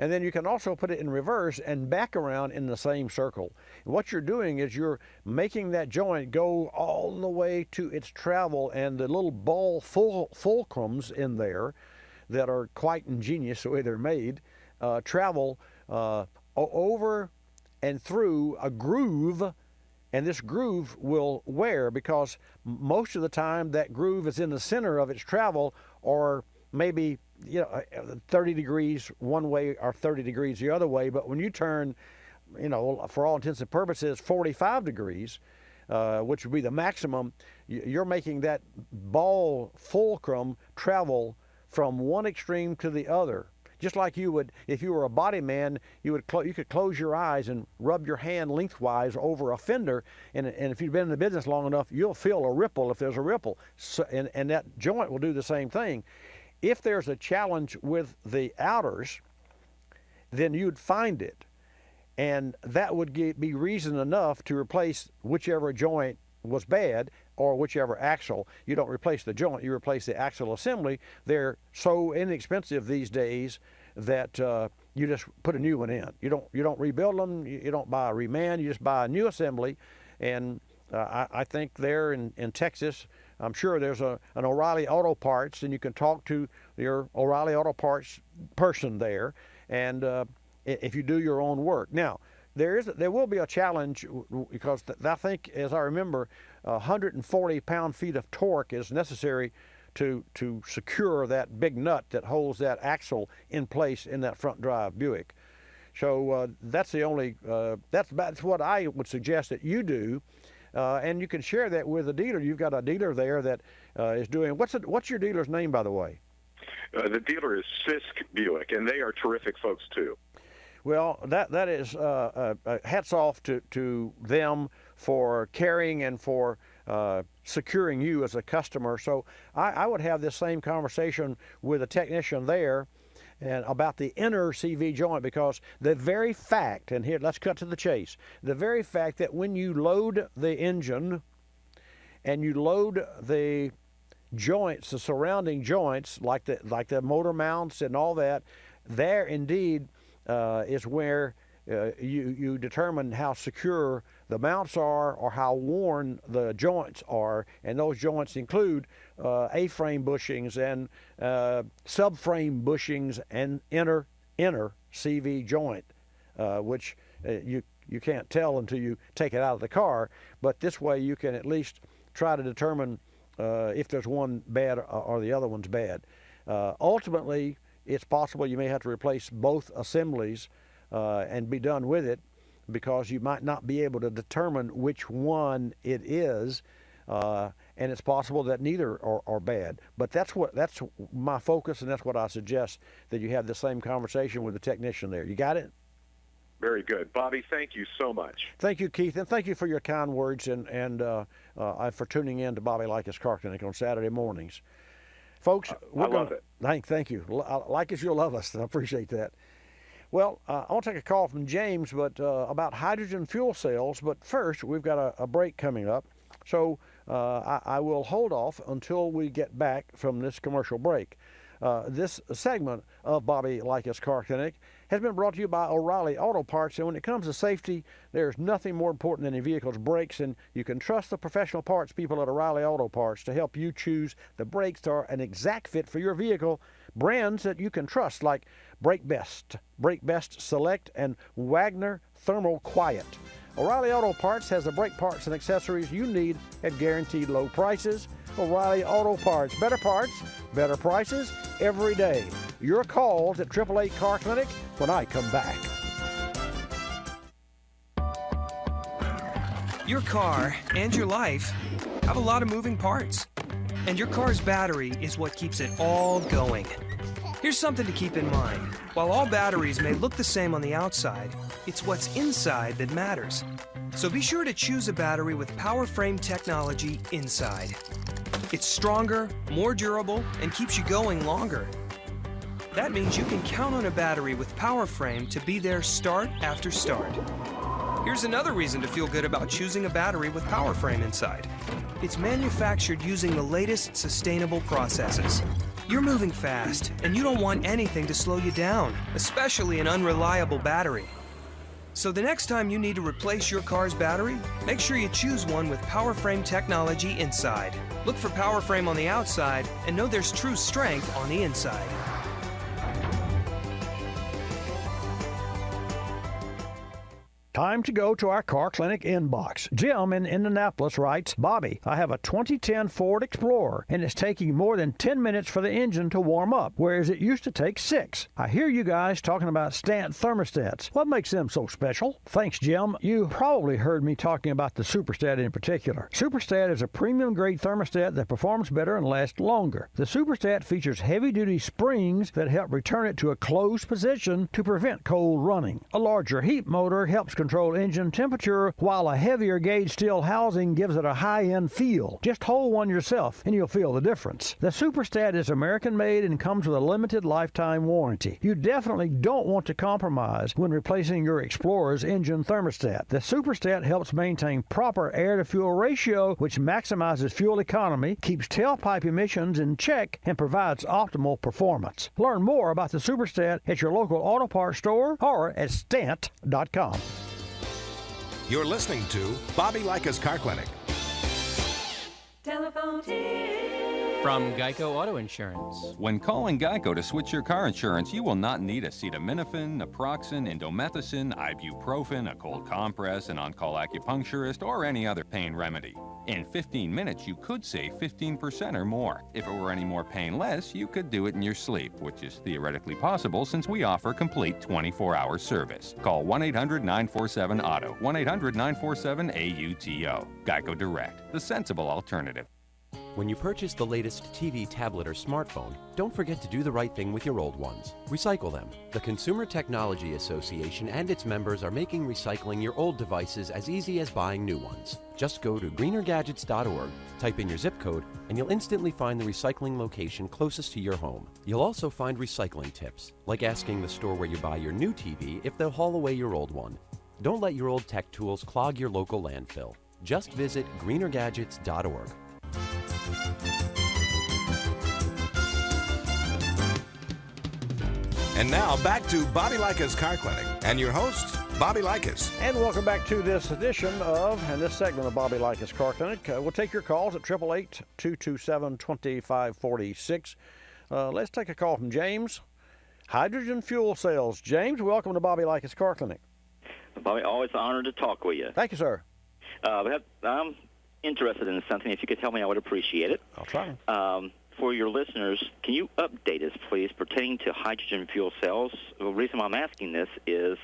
And then you can also put it in reverse and back around in the same circle. And what you're doing is you're making that joint go all the way to its travel, and the little ball fulcrums in there that are quite ingenious the way they're made, travel over and through a groove, and this groove will wear because most of the time that groove is in the center of its travel, or maybe 30 degrees one way or 30 degrees the other way. But when you turn, for all intents and purposes, 45 degrees, which would be the maximum, you're making that ball fulcrum travel from one extreme to the other. Just like you would, if you were a body man, you could close your eyes and rub your hand lengthwise over a fender, and if you've been in the business long enough, you'll feel a ripple if there's a ripple. So, and that joint will do the same thing. If there's a challenge with the outers, then you'd find it, and that would be reason enough to replace whichever joint was bad or whichever axle. You don't replace the joint, you replace the axle assembly. They're so inexpensive these days that you just put a new one in. You don't rebuild them, you don't buy a reman, you just buy a new assembly. And I think there in Texas, I'm sure there's an O'Reilly Auto Parts, and you can talk to your O'Reilly Auto Parts person there, and if you do your own work. Now, there will be a challenge because I think, as I remember, 140 pound-feet of torque is necessary to secure that big nut that holds that axle in place in that front drive Buick. So that's the only that's what I would suggest that you do. And you can share that with a dealer. You've got a dealer there that is doing. What's your dealer's name, by the way? The dealer is Sisk Buick, and they are terrific folks too. Well, that is hats off to them for caring and for securing you as a customer. So I would have this same conversation with a technician there and about the inner CV joint, because the very fact, and here let's cut to the chase, the very fact that when you load the engine and you load the joints, the surrounding joints, like the motor mounts and all that, there indeed is where you determine how secure the mounts are or how worn the joints are, and those joints include A-frame bushings and subframe bushings and inner CV joint, which you can't tell until you take it out of the car, but this way you can at least try to determine if there's one bad or the other one's bad. Ultimately, it's possible you may have to replace both assemblies and be done with it, because you might not be able to determine which one it is, and it's possible that neither are bad. But that's my focus, and that's what I suggest, that you have the same conversation with the technician there. You got it? Very good. Bobby, thank you so much. Thank you, Keith, and thank you for your kind words and for tuning in to Bobby Likis Car Clinic on Saturday mornings. Folks, I love it. Thank you. Likis, you'll love us. I appreciate that. Well, I want to take a call from James, but about hydrogen fuel cells. But first, we've got a break coming up. So I will hold off until we get back from this commercial break. This segment of Bobby Likis Car Clinic has been brought to you by O'Reilly Auto Parts. And when it comes to safety, there's nothing more important than a vehicle's brakes, and you can trust the professional parts people at O'Reilly Auto Parts to help you choose the brakes that are an exact fit for your vehicle. Brands that you can trust like Brake Best Select, and Wagner Thermal Quiet. O'Reilly Auto Parts has the brake parts and accessories you need at guaranteed low prices. O'Reilly Auto Parts, better prices every day. Your calls at 888 Car Clinic when I come back. Your car and your life have a lot of moving parts. And your car's battery is what keeps it all going. Here's something to keep in mind. While all batteries may look the same on the outside, it's what's inside that matters. So be sure to choose a battery with power frame technology inside. It's stronger, more durable, and keeps you going longer. That means you can count on a battery with power frame to be there start after start. Here's another reason to feel good about choosing a battery with power frame inside. It's manufactured using the latest sustainable processes. You're moving fast, and you don't want anything to slow you down, especially an unreliable battery. So the next time you need to replace your car's battery, make sure you choose one with power frame technology inside. Look for power frame on the outside and know there's true strength on the inside. Time to go to our Car Clinic inbox. Jim in Indianapolis writes, Bobby, I have a 2010 Ford Explorer, and it's taking more than 10 minutes for the engine to warm up, whereas it used to take 6. I hear you guys talking about Stant thermostats. What makes them so special? Thanks, Jim. You probably heard me talking about the Superstat in particular. Superstat is a premium-grade thermostat that performs better and lasts longer. The Superstat features heavy-duty springs that help return it to a closed position to prevent cold running. A larger heat motor helps control engine temperature, while a heavier gauge steel housing gives it a high-end feel. Just hold one yourself and you'll feel the difference. The Superstat is American-made and comes with a limited lifetime warranty. You definitely don't want to compromise when replacing your Explorer's engine thermostat. The Superstat helps maintain proper air-to-fuel ratio, which maximizes fuel economy, keeps tailpipe emissions in check, and provides optimal performance. Learn more about the Superstat at your local auto parts store or at stant.com. You're listening to Bobby Likis Car Clinic. Telephone tip from Geico Auto Insurance. When calling Geico to switch your car insurance, you will not need acetaminophen, naproxen, indomethacin, ibuprofen, a cold compress, an on-call acupuncturist, or any other pain remedy. In 15 minutes, you could save 15% or more. If it were any more painless, you could do it in your sleep, which is theoretically possible since we offer complete 24-hour service. Call 1-800-947-AUTO, 1-800-947-AUTO. Geico Direct, the sensible alternative. When you purchase the latest TV, tablet, or smartphone, don't forget to do the right thing with your old ones. Recycle them. The Consumer Technology Association and its members are making recycling your old devices as easy as buying new ones. Just go to greenergadgets.org, type in your zip code, and you'll instantly find the recycling location closest to your home. You'll also find recycling tips, like asking the store where you buy your new TV if they'll haul away your old one. Don't let your old tech tools clog your local landfill. Just visit greenergadgets.org. And now back to Bobby Likis Car Clinic and your host, Bobby Likis. And welcome back to this edition of, and this segment of Bobby Likis Car Clinic. We'll take your calls at 888-227-2546. Let's take a call from James. Hydrogen fuel cells. James, welcome to Bobby Likis Car Clinic. Bobby, always an honor to talk with you. Thank you, sir. I'm interested in something. If you could tell me, I would appreciate it. I'll try. For your listeners, can you update us, please, pertaining to hydrogen fuel cells? The reason why I'm asking this is,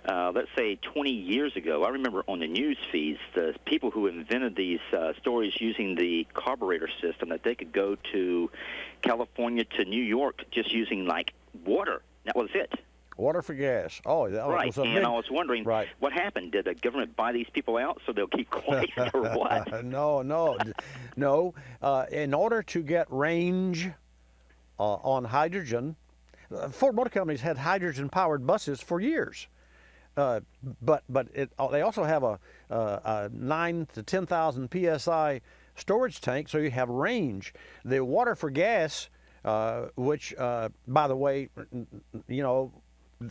let's say 20 years ago, I remember on the news feeds, the people who invented these stories using the carburetor system, that they could go to California to New York just using, like, water. That was it. Water for gas. Oh, that right. was a and big... I was wondering, what happened? Did the government buy these people out so they'll keep quiet or what? No. In order to get range on hydrogen, Ford Motor Company's had hydrogen-powered buses for years. But they also have a 9 to 10,000 psi storage tank, so you have range. The water for gas, which, by the way,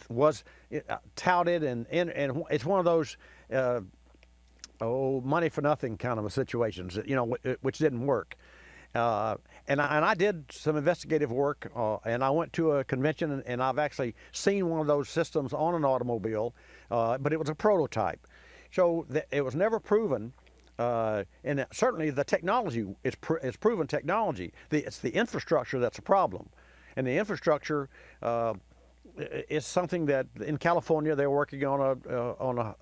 was touted and it's one of those money for nothing kind of a situations, which didn't work. And I did some investigative work, and I went to a convention, and I've actually seen one of those systems on an automobile, but it was a prototype. So it was never proven, and certainly the technology is proven technology. It's the infrastructure that's a problem. And the infrastructure, it's something that in California they're working on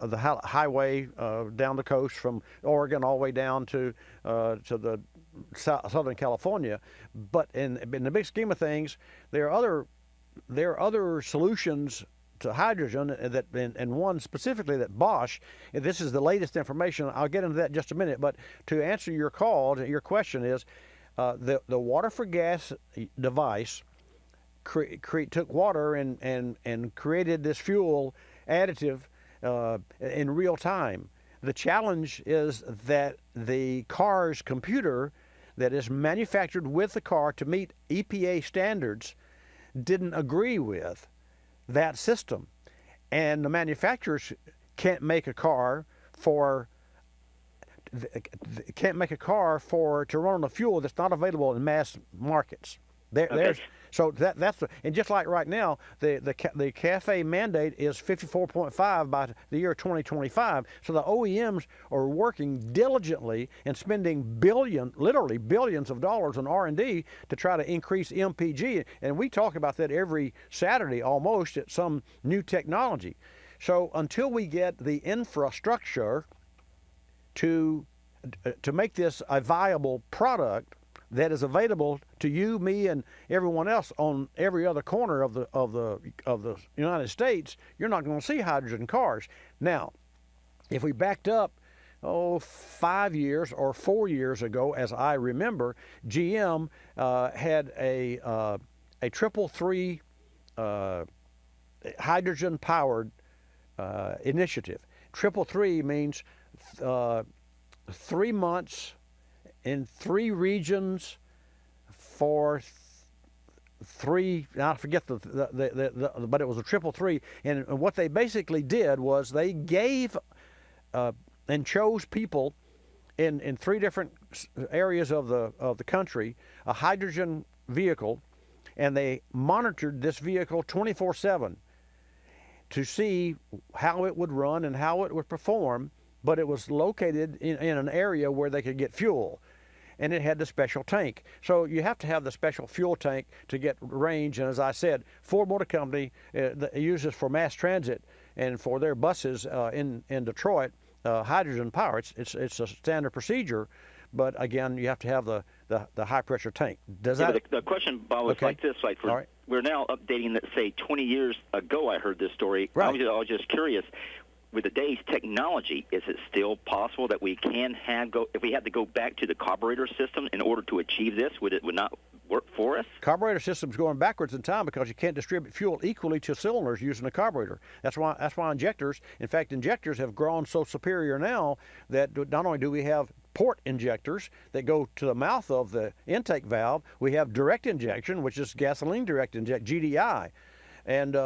the highway down the coast from Oregon all the way down to the Southern California. But in the big scheme of things, there are other solutions to hydrogen and one specifically that Bosch, and this is the latest information. I'll get into that in just a minute. But to answer your question is the water for gas device took water and created this fuel additive in real time. The challenge is that the car's computer that is manufactured with the car to meet EPA standards didn't agree with that system. And the manufacturers can't make a car to run on a fuel that's not available in mass markets. So that's and just like right now, the CAFE mandate is 54.5 by the year 2025. So the OEMs are working diligently and spending literally billions of dollars on R&D to try to increase MPG. And we talk about that every Saturday almost at some new technology. So until we get the infrastructure to make this a viable product that is available to you, me, and everyone else on every other corner of the United States, you're not going to see hydrogen cars. Now, if we backed up 5 years or 4 years ago, as I remember, GM had a 333 hydrogen powered initiative. 333 means 3 months in 3 regions for I forget but it was a 333. And what they basically did was they gave and chose people in 3 different areas of the country a hydrogen vehicle, and they monitored this vehicle 24/7 to see how it would run and how it would perform. But it was located in an area where they could get fuel, and it had the special tank. So you have to have the special fuel tank to get range. And as I said, Ford Motor Company uses for mass transit and for their buses in Detroit hydrogen power. It's a standard procedure, but again, you have to have the high pressure tank. The question, Bob, was like this: we're now updating that. Say 20 years ago, I heard this story. Right. I was just curious. With today's technology, is it still possible that we can if we had to go back to the carburetor system in order to achieve this, would not work for us? Carburetor system's going backwards in time because you can't distribute fuel equally to cylinders using a carburetor. That's why injectors have grown so superior now that not only do we have port injectors that go to the mouth of the intake valve, we have direct injection, which is gasoline direct injection, GDI. And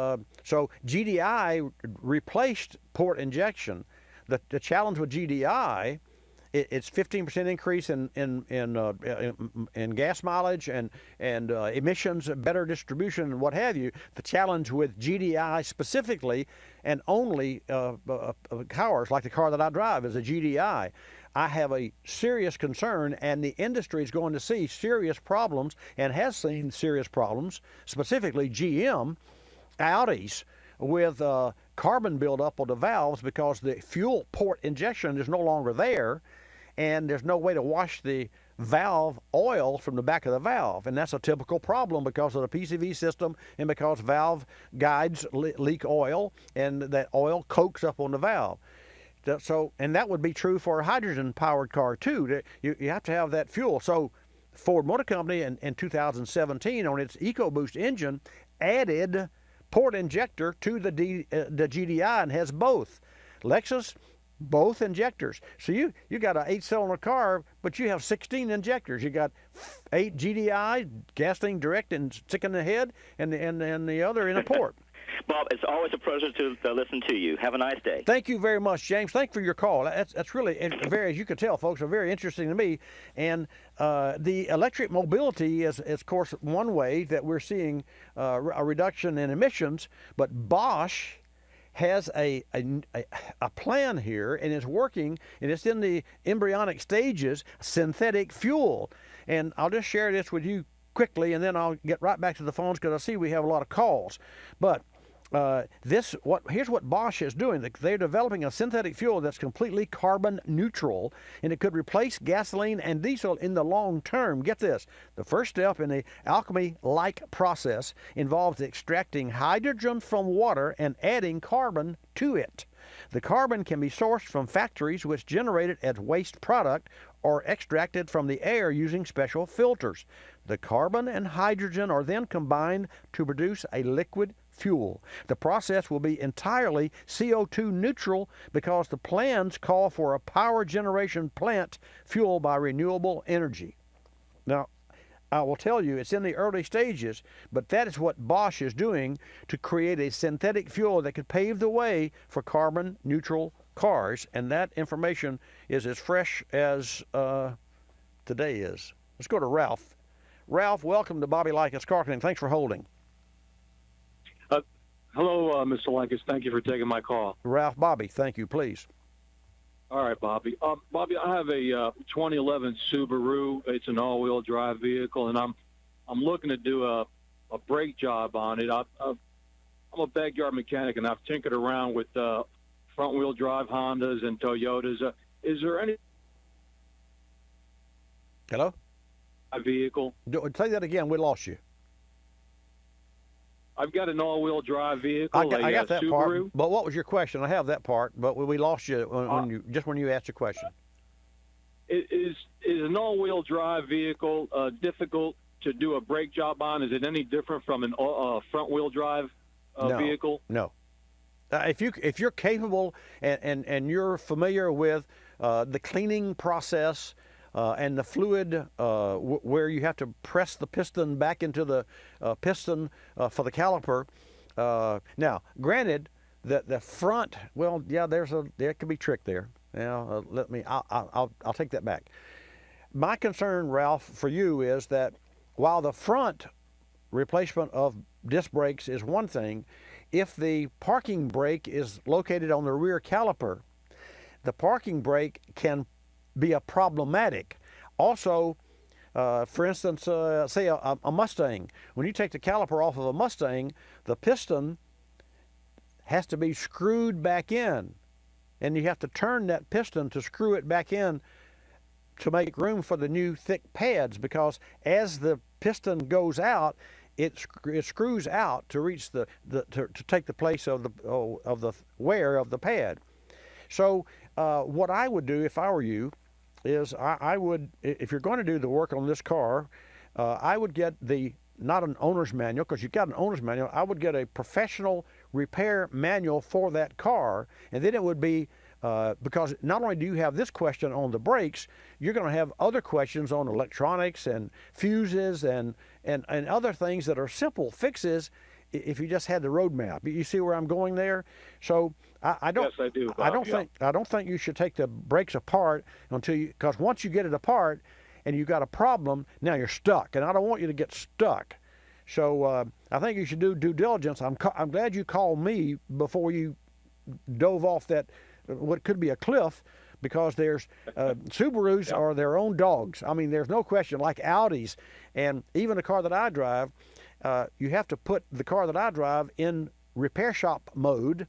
so GDI replaced port injection. The challenge with GDI, it's 15% increase in gas mileage and emissions, better distribution, and what have you. The challenge with GDI specifically, and only cars like the car that I drive is a GDI. I have a serious concern, and the industry is going to see serious problems and has seen serious problems, specifically GM, Audis, with carbon buildup on the valves because the fuel port injection is no longer there, and there's no way to wash the valve oil from the back of the valve. And that's a typical problem because of the PCV system and because valve guides leak oil, and that oil coaks up on the valve. So, and that would be true for a hydrogen-powered car too. You have to have that fuel. So Ford Motor Company in 2017 on its EcoBoost engine added port injector to the GDI and has both. Lexus, both injectors. So you got an 8-cylinder car, but you have 16 injectors. You got 8 GDI, gasoline direct and stick in the head, and the other in a port. Bob, it's always a pleasure to listen to you. Have a nice day. Thank you very much, James. Thank you for your call. That's really very, as you can tell, folks, are very interesting to me. And the electric mobility is, of course, one way that we're seeing a reduction in emissions. But Bosch has a plan here and is working, and it's in the embryonic stages, synthetic fuel. And I'll just share this with you quickly, and then I'll get right back to the phones because I see we have a lot of calls. But Here's what Bosch is doing. They're developing a synthetic fuel that's completely carbon neutral, and it could replace gasoline and diesel in the long term. Get this. The first step in the alchemy-like process involves extracting hydrogen from water and adding carbon to it. The carbon can be sourced from factories which generate it as waste product or extracted from the air using special filters. The carbon and hydrogen are then combined to produce a liquid fuel. The process will be entirely CO2 neutral because the plans call for a power generation plant fueled by renewable energy. Now, I will tell you, it's in the early stages, but that is what Bosch is doing to create a synthetic fuel that could pave the way for carbon neutral cars, and that information is as fresh as today is. Let's go to Ralph. Ralph, welcome to Bobby Likis Car Clinic. Thanks for holding. Hello, Mr. Likis. Thank you for taking my call. Ralph, Bobby, thank you, please. All right, Bobby. Bobby, I have a 2011 Subaru. It's an all-wheel drive vehicle, and I'm looking to do a brake job on it. I'm a backyard mechanic, and I've tinkered around with front-wheel drive Hondas and Toyotas. Is there any vehicle? Say that again. We lost you. I've got an all-wheel drive vehicle. I got that Subaru. part. But what was your question? I have that part, but we lost you when you asked your question. Is an all-wheel drive vehicle difficult to do a brake job on? Is it any different from an front-wheel drive vehicle? No. If you're capable and you're familiar with the cleaning process and the fluid where you have to press the piston back into the piston for the caliper. Now, granted, the front, well, yeah, there could be trick there. Now, I'll take that back. My concern, Ralph, for you is that while the front replacement of disc brakes is one thing, if the parking brake is located on the rear caliper, the parking brake can be a problematic. Also, for instance, say a Mustang. When you take the caliper off of a Mustang, the piston has to be screwed back in, and you have to turn that piston to screw it back in to make room for the new thick pads, because as the piston goes out, it screws out to reach to take the place of the wear of the pad. So what I would do if I were you is I would, if you're going to do the work on this car, I would get not an owner's manual, because you've got an owner's manual. I would get a professional repair manual for that car, and then it would be because not only do you have this question on the brakes, you're going to have other questions on electronics and fuses and other things that are simple fixes if you just had the road map. You see where I'm going there? So I don't. Yes, I do. I don't think you should take the brakes apart because once you get it apart and you've got a problem, now you're stuck, and I don't want you to get stuck. So I think you should do due diligence. I'm glad you called me before you dove off that what could be a cliff, because there's Subarus are their own dogs. I mean, there's no question, like Audis, and even the car that I drive, you have to put the car that I drive in repair shop mode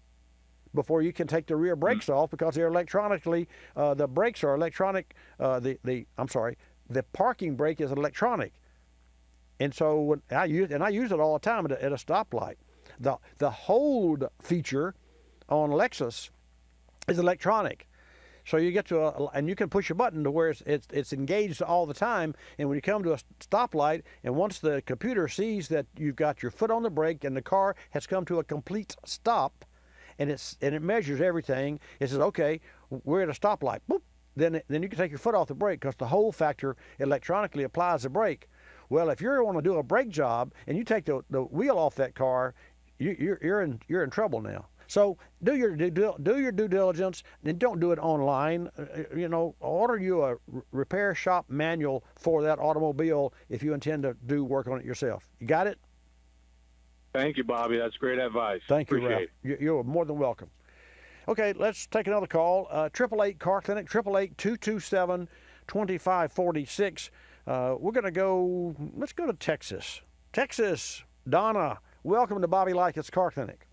before you can take the rear brakes off, because they're electronically, the brakes are electronic, the parking brake is electronic. And so when I use it all the time at a stoplight. The hold feature on Lexus is electronic. So you get to and you can push a button to where it's engaged all the time. And when you come to a stoplight, and once the computer sees that you've got your foot on the brake and the car has come to a complete stop, and it measures everything, it says, okay, we're at a stoplight. Boop. Then you can take your foot off the brake, because the hold factor electronically applies the brake. Well, if you want to do a brake job and you take the wheel off that car, you're in trouble now. So do your due diligence, and don't do it online. Order you a repair shop manual for that automobile if you intend to do work on it yourself. You got it? Thank you, Bobby. That's great advice. Thank you, Appreciate Ralph. You're more than welcome. Okay, let's take another call. 888 Car Clinic, 888-227-2546. We're going to let's go to Texas. Texas, Donna, welcome to Bobby Likis Car Clinic.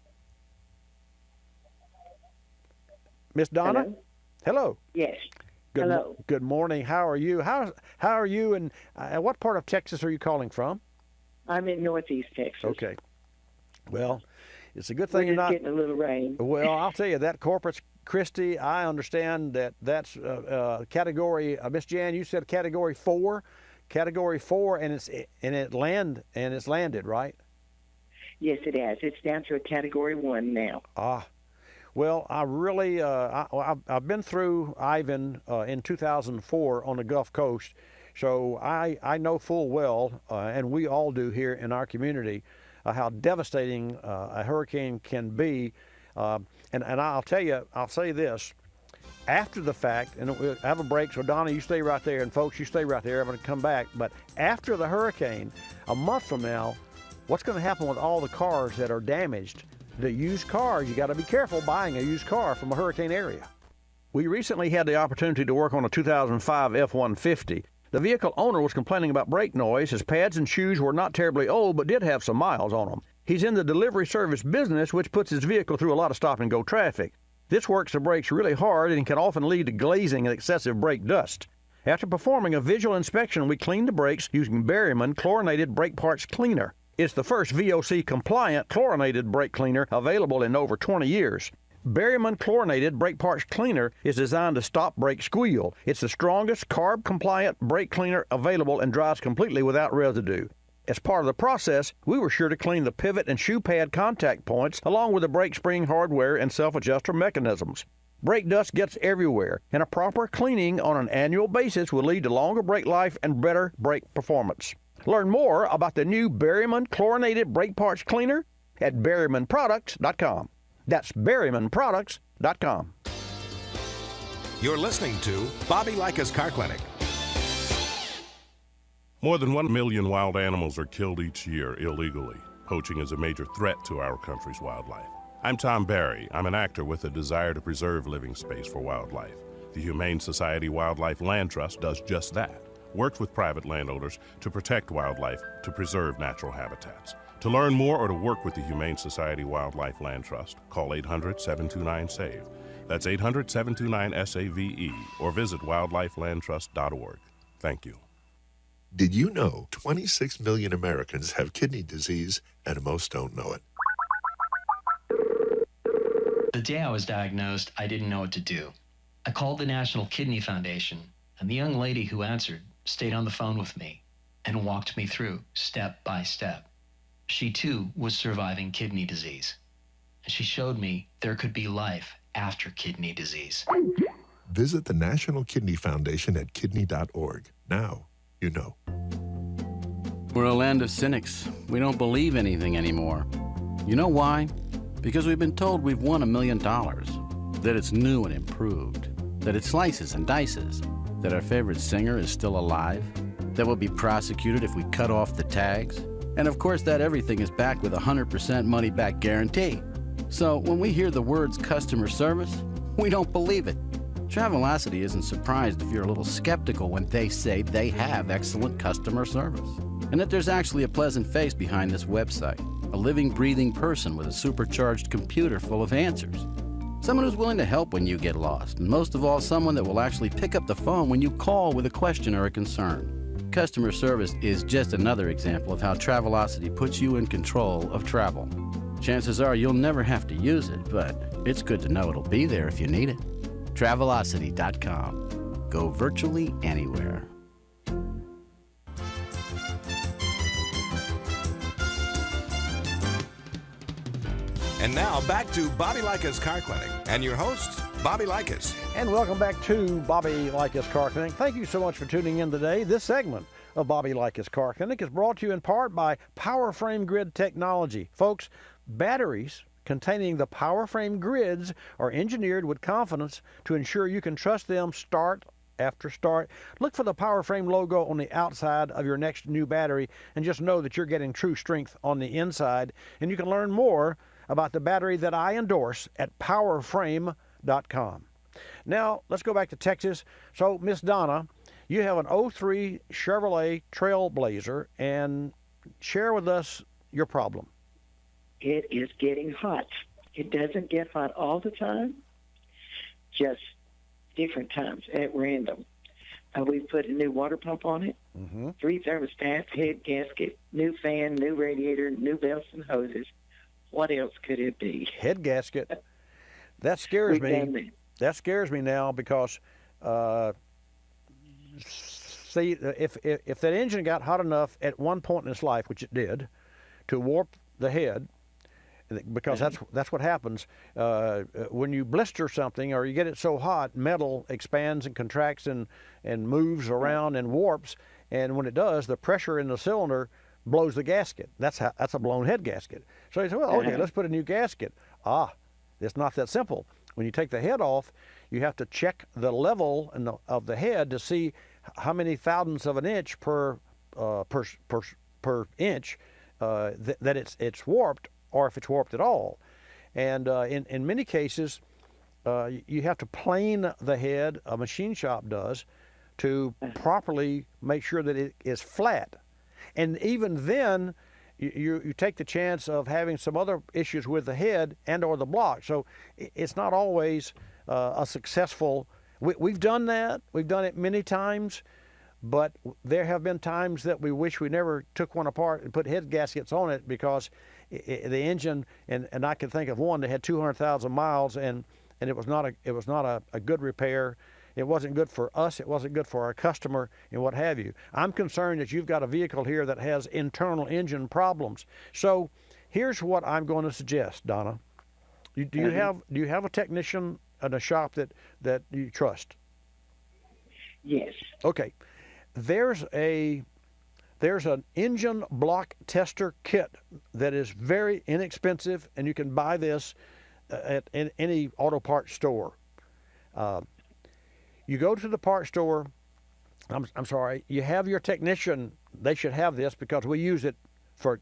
Miss Donna? Hello. Yes. Hello. Good morning. How are you? How are you, and what part of Texas are you calling from? I'm in Northeast Texas. Okay. Well, it's a good thing you're not getting a little rain. Well, I'll tell you that Corpus Christi. I understand that's category. Miss Jan, you said category 4, and it's landed, right? Yes, it has. It's down to a category 1 now. Well, I really I've been through Ivan in 2004 on the Gulf Coast, so I know full well, and we all do here in our community, how devastating a hurricane can be. And I'll tell you, I'll say this. After the fact, and we'll have a break, so Donna, you stay right there, and folks, you stay right there. I'm going to come back. But after the hurricane, a month from now, what's going to happen with all the cars that are damaged? The used cars, you got to be careful buying a used car from a hurricane area. We recently had the opportunity to work on a 2005 F-150. The vehicle owner was complaining about brake noise. His pads and shoes were not terribly old, but did have some miles on them. He's in the delivery service business, which puts his vehicle through a lot of stop-and-go traffic. This works the brakes really hard and can often lead to glazing and excessive brake dust. After performing a visual inspection, we cleaned the brakes using Berryman Chlorinated Brake Parts Cleaner. It's the first VOC-compliant chlorinated brake cleaner available in over 20 years. Berryman Chlorinated Brake Parts Cleaner is designed to stop brake squeal. It's the strongest carb-compliant brake cleaner available and dries completely without residue. As part of the process, we were sure to clean the pivot and shoe pad contact points along with the brake spring hardware and self-adjuster mechanisms. Brake dust gets everywhere, and a proper cleaning on an annual basis will lead to longer brake life and better brake performance. Learn more about the new Berryman Chlorinated Brake Parts Cleaner at berrymanproducts.com. That's berrymanproducts.com. You're listening to Bobby Likis Car Clinic. More than 1 million wild animals are killed each year illegally. Poaching is a major threat to our country's wildlife. I'm Tom Barry. I'm an actor with a desire to preserve living space for wildlife. The Humane Society Wildlife Land Trust does just that. Works with private landowners to protect wildlife, to preserve natural habitats. To learn more or to work with the Humane Society Wildlife Land Trust, call 800-729-SAVE. That's 800-729-SAVE, or visit wildlifelandtrust.org. Thank you. Did you know 26 million Americans have kidney disease and most don't know it? The day I was diagnosed, I didn't know what to do. I called the National Kidney Foundation, and the young lady who answered stayed on the phone with me and walked me through step by step. She too was surviving kidney disease. And she showed me there could be life after kidney disease. Visit the National Kidney Foundation at kidney.org. Now you know. We're a land of cynics. We don't believe anything anymore. You know why? Because we've been told we've won $1 million, that it's new and improved, that it slices and dices, that our favorite singer is still alive, that we'll be prosecuted if we cut off the tags, and of course that everything is backed with a 100% money-back guarantee. So when we hear the words customer service, we don't believe it. Travelocity isn't surprised if you're a little skeptical when they say they have excellent customer service, and that there's actually a pleasant face behind this website, a living, breathing person with a supercharged computer full of answers. Someone who's willing to help when you get lost, and most of all, someone that will actually pick up the phone when you call with a question or a concern. Customer service is just another example of how Travelocity puts you in control of travel. Chances are you'll never have to use it, but it's good to know it'll be there if you need it. Travelocity.com. Go virtually anywhere. And now back to Bobby Likis Car Clinic and your host, Bobby Likis. And welcome back to Bobby Likis Car Clinic. Thank you so much for tuning in today. This segment of Bobby Likis Car Clinic is brought to you in part by Power Frame Grid Technology. Folks, batteries containing the Power Frame grids are engineered with confidence to ensure you can trust them start after start. Look for the Power Frame logo on the outside of your next new battery and just know that you're getting true strength on the inside. And you can learn more about the battery that I endorse at powerframe.com. Now, let's go back to Texas. So, Miss Donna, you have an 03 Chevrolet Trailblazer, and share with us your problem. It is getting hot. It doesn't get hot all the time, just different times at random. We put a new water pump on it, 3 thermostats, head gasket, new fan, new radiator, new belts and hoses. What else could it be? Head gasket. That scares me. That scares me now because, see, if that engine got hot enough at one point in its life, which it did, to warp the head, because that's what happens when you blister something or you get it so hot, metal expands and contracts and moves around and warps, and when it does, the pressure in the cylinder blows the gasket. That's a blown head gasket. So you say, well, okay, let's put a new gasket. It's not that simple. When you take the head off, you have to check the level of the head to see how many thousandths of an inch per inch that it's warped, or if it's warped at all. And in many cases, you have to plane the head, a machine shop does, to properly make sure that it is flat. And even then, you take the chance of having some other issues with the head and or the block. So it's not always a successful. We've done that. We've done it many times. But there have been times that we wish we never took one apart and put head gaskets on it, because the engine, and I can think of one that had 200,000 miles, and it was not a good repair. It wasn't good for us. It wasn't good for our customer, and what have you. I'm concerned that you've got a vehicle here that has internal engine problems. So here's what I'm going to suggest, Donna. Do you have a technician in a shop that you trust? Yes. Okay. There's an engine block tester kit that is very inexpensive, and you can buy this at any auto parts store. You go to the parts store. I'm sorry. You have your technician. They should have this because we use it for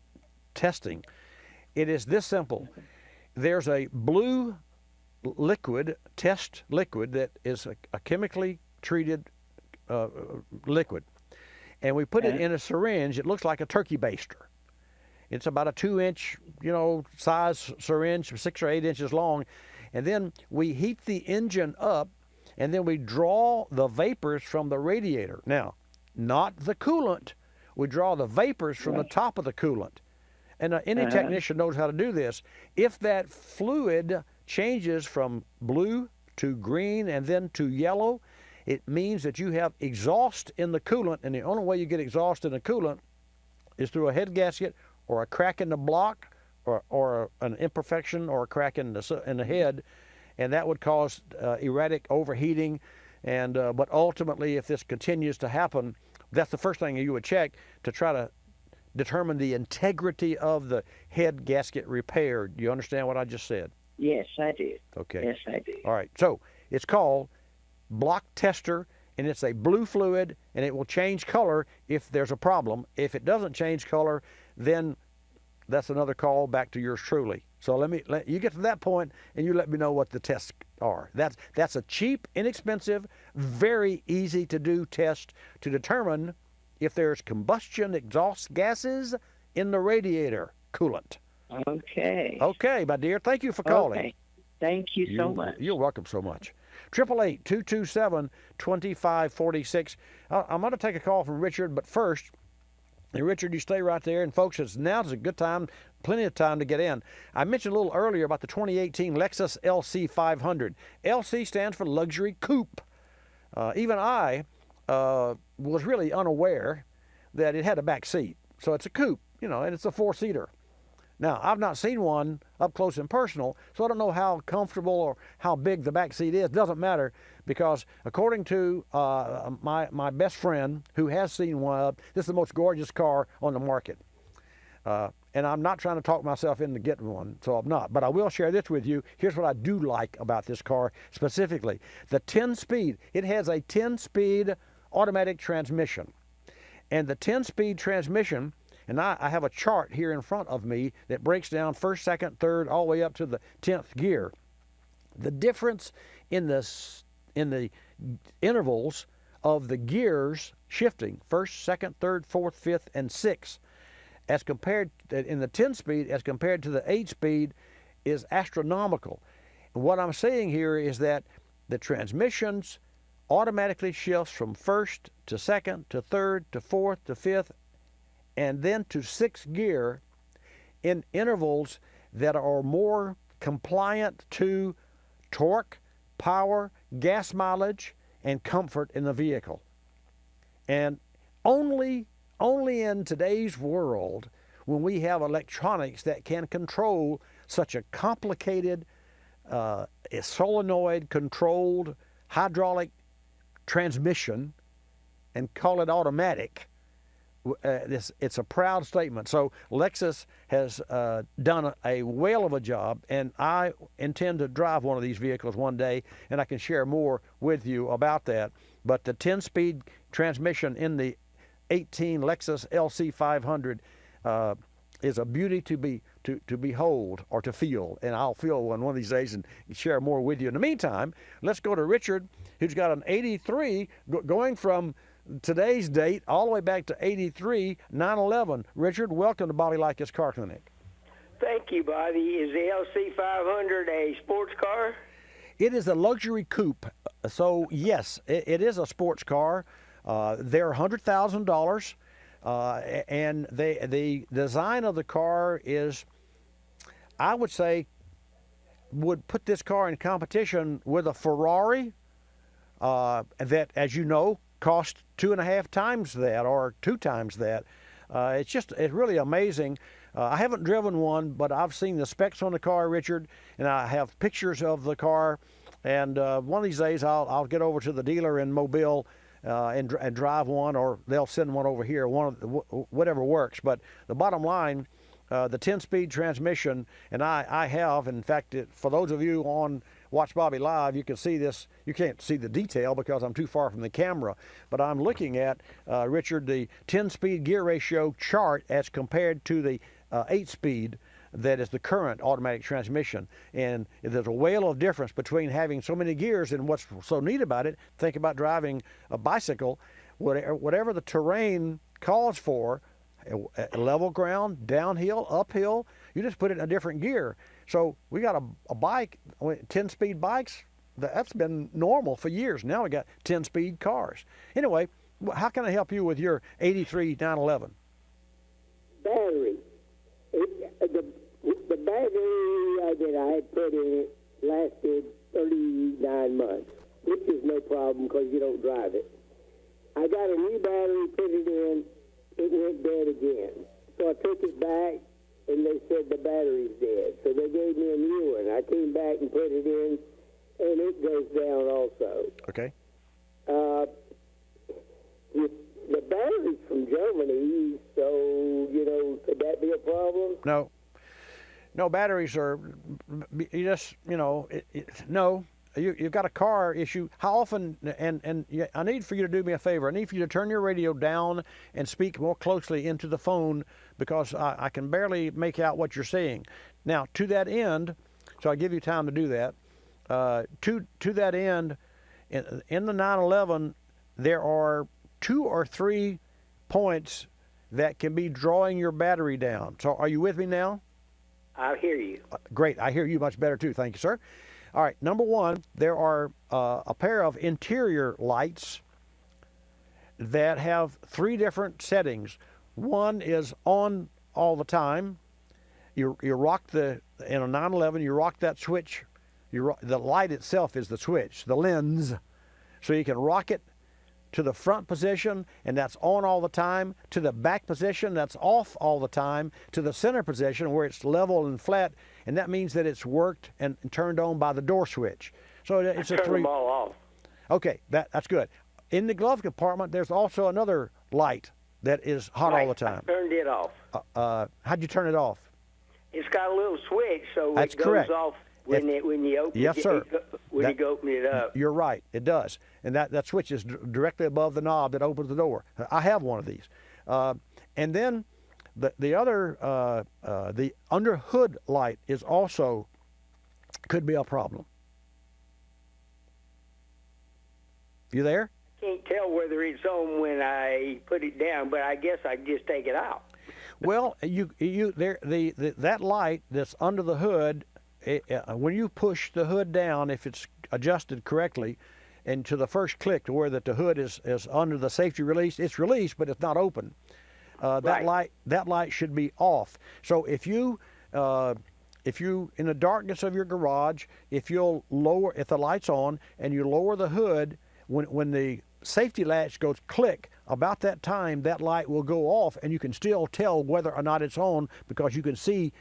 testing. It is this simple. There's a blue liquid, test liquid, that is a chemically treated liquid, and we put it in a syringe. It looks like a turkey baster. It's about a 2-inch, size syringe, 6 or 8 inches long, and then we heat the engine up, and then we draw the vapors from the radiator. Now, not the coolant. We draw the vapors from the top of the coolant, and any technician knows how to do this. If that fluid changes from blue to green and then to yellow, it means that you have exhaust in the coolant, and the only way you get exhaust in the coolant is through a head gasket or a crack in the block or an imperfection or a crack in the head, and that would cause erratic overheating. And but ultimately, if this continues to happen, that's the first thing you would check to try to determine the integrity of the head gasket repair. Do you understand what I just said? Yes, I do. Okay. Yes, I do. All right. So it's called block tester, and it's a blue fluid, and it will change color if there's a problem. If it doesn't change color, then that's another call back to yours truly. So let you get to that point, and you let me know what the tests are. That's a cheap, inexpensive, very easy to do test to determine if there's combustion exhaust gases in the radiator coolant. Okay. Okay, my dear. Thank you for calling. Okay. Thank you so much. You're welcome so much. 888-227-2546. I'm going to take a call from Richard, but first, Richard, you stay right there. And folks, now's a good time, plenty of time to get in. I mentioned a little earlier about the 2018 Lexus LC 500. LC stands for Luxury Coupe. Even I was really unaware that it had a back seat. So it's a coupe, and it's a 4-seater. Now, I've not seen one up close and personal, so I don't know how comfortable or how big the back seat is. Doesn't matter, because according to my best friend who has seen one, this is the most gorgeous car on the market. And I'm not trying to talk myself into getting one, so I'm not. But I will share this with you. Here's what I do like about this car specifically. The 10-speed. It has a 10-speed automatic transmission. And the 10-speed transmission, and I have a chart here in front of me that breaks down first, second, third, all the way up to the 10th gear. The difference in the intervals of the gears shifting, first, second, third, fourth, fifth, and sixth, as compared in the 10-speed as compared to the 8-speed, is astronomical. And what I'm saying here is that the transmissions automatically shifts from first to second to third to fourth to fifth and then to sixth gear in intervals that are more compliant to torque, power, gas mileage, and comfort in the vehicle. And only in today's world, when we have electronics that can control such a complicated solenoid-controlled hydraulic transmission and call it automatic, it's a proud statement. So Lexus has done a whale of a job, and I intend to drive one of these vehicles one day, and I can share more with you about that. But the 10-speed transmission in the 18 Lexus LC500 is a beauty to behold or to feel, and I'll feel one of these days and share more with you. In the meantime, let's go to Richard, who's got an 83 going from today's date all the way back to 83, 9/11. Richard, welcome to Bobby Likis Car Clinic. Thank you, Bobby. Is the LC500 a sports car? It is a luxury coupe, so yes, it is a sports car. They're $100,000, and the design of the car is, I would say, would put this car in competition with a Ferrari that, as you know, cost 2.5 times that or 2 times that. It's really amazing. I haven't driven one, but I've seen the specs on the car, Richard, and I have pictures of the car. And one of these days, I'll get over to the dealer in Mobile and drive one, or they'll send one over here. Whatever works. But the bottom line, the 10-speed transmission, and I have, in fact, for those of you on Watch Bobby Live, you can see this. You can't see the detail because I'm too far from the camera, but I'm looking at, Richard, the 10-speed gear ratio chart as compared to the 8-speed that is the current automatic transmission. And there's a whale of difference between having so many gears, and what's so neat about it, think about driving a bicycle, whatever the terrain calls for, level ground, downhill, uphill, you just put it in a different gear. So we got a bike, 10-speed bikes, that's been normal for years. Now we got 10-speed cars. Anyway, how can I help you with your 83 911? Battery. The battery that I had put in it lasted 39 months, which is no problem because you don't drive it. I got a new battery, put it in, it went dead again. So I took it back, and they said the battery's dead. So they gave me a new one. I came back and put it in, and it goes down also. Okay. The battery's from Germany, so, could that be a problem? No. No, batteries are, you just, no. You've got a car issue. How often, and I need for you to do me a favor. I need for you to turn your radio down and speak more closely into the phone because I can barely make out what you're saying. Now, to that end, so I give you time to do that. To that end, in the 911, there are 2 or 3 points that can be drawing your battery down. So are you with me now? I hear you. Great. I hear you much better, too. Thank you, sir. All right. Number one, there are a pair of interior lights that have 3 different settings. One is on all the time. You rock in a 911, you rock that switch. The light itself is the switch, the lens. So you can rock it to the front position, and that's on all the time, to the back position, that's off all the time, to the center position where it's level and flat, and that means that it's worked and turned on by the door switch. So it's Turn them all off. Okay, that's good. In the glove compartment, there's also another light that is hot all the time. I turned it off. How'd you turn it off? It's got a little switch, so That's it goes correct. off when you open yes, it. Sir. When you open it up. You're right. It does, and that switch is directly above the knob that opens the door. I have one of these, and then the other the under hood light is also could be a problem. You there? I can't tell whether it's on when I put it down, but I guess I just take it out. Well, that light that's under the hood when you push the hood down, if it's adjusted correctly, and to the first click to where that the hood is under the safety release, it's released, but it's not open. That light should be off. So if you in the darkness of your garage, if the light's on and you lower the hood, when the safety latch goes click, about that time that light will go off, and you can still tell whether or not it's on because you can see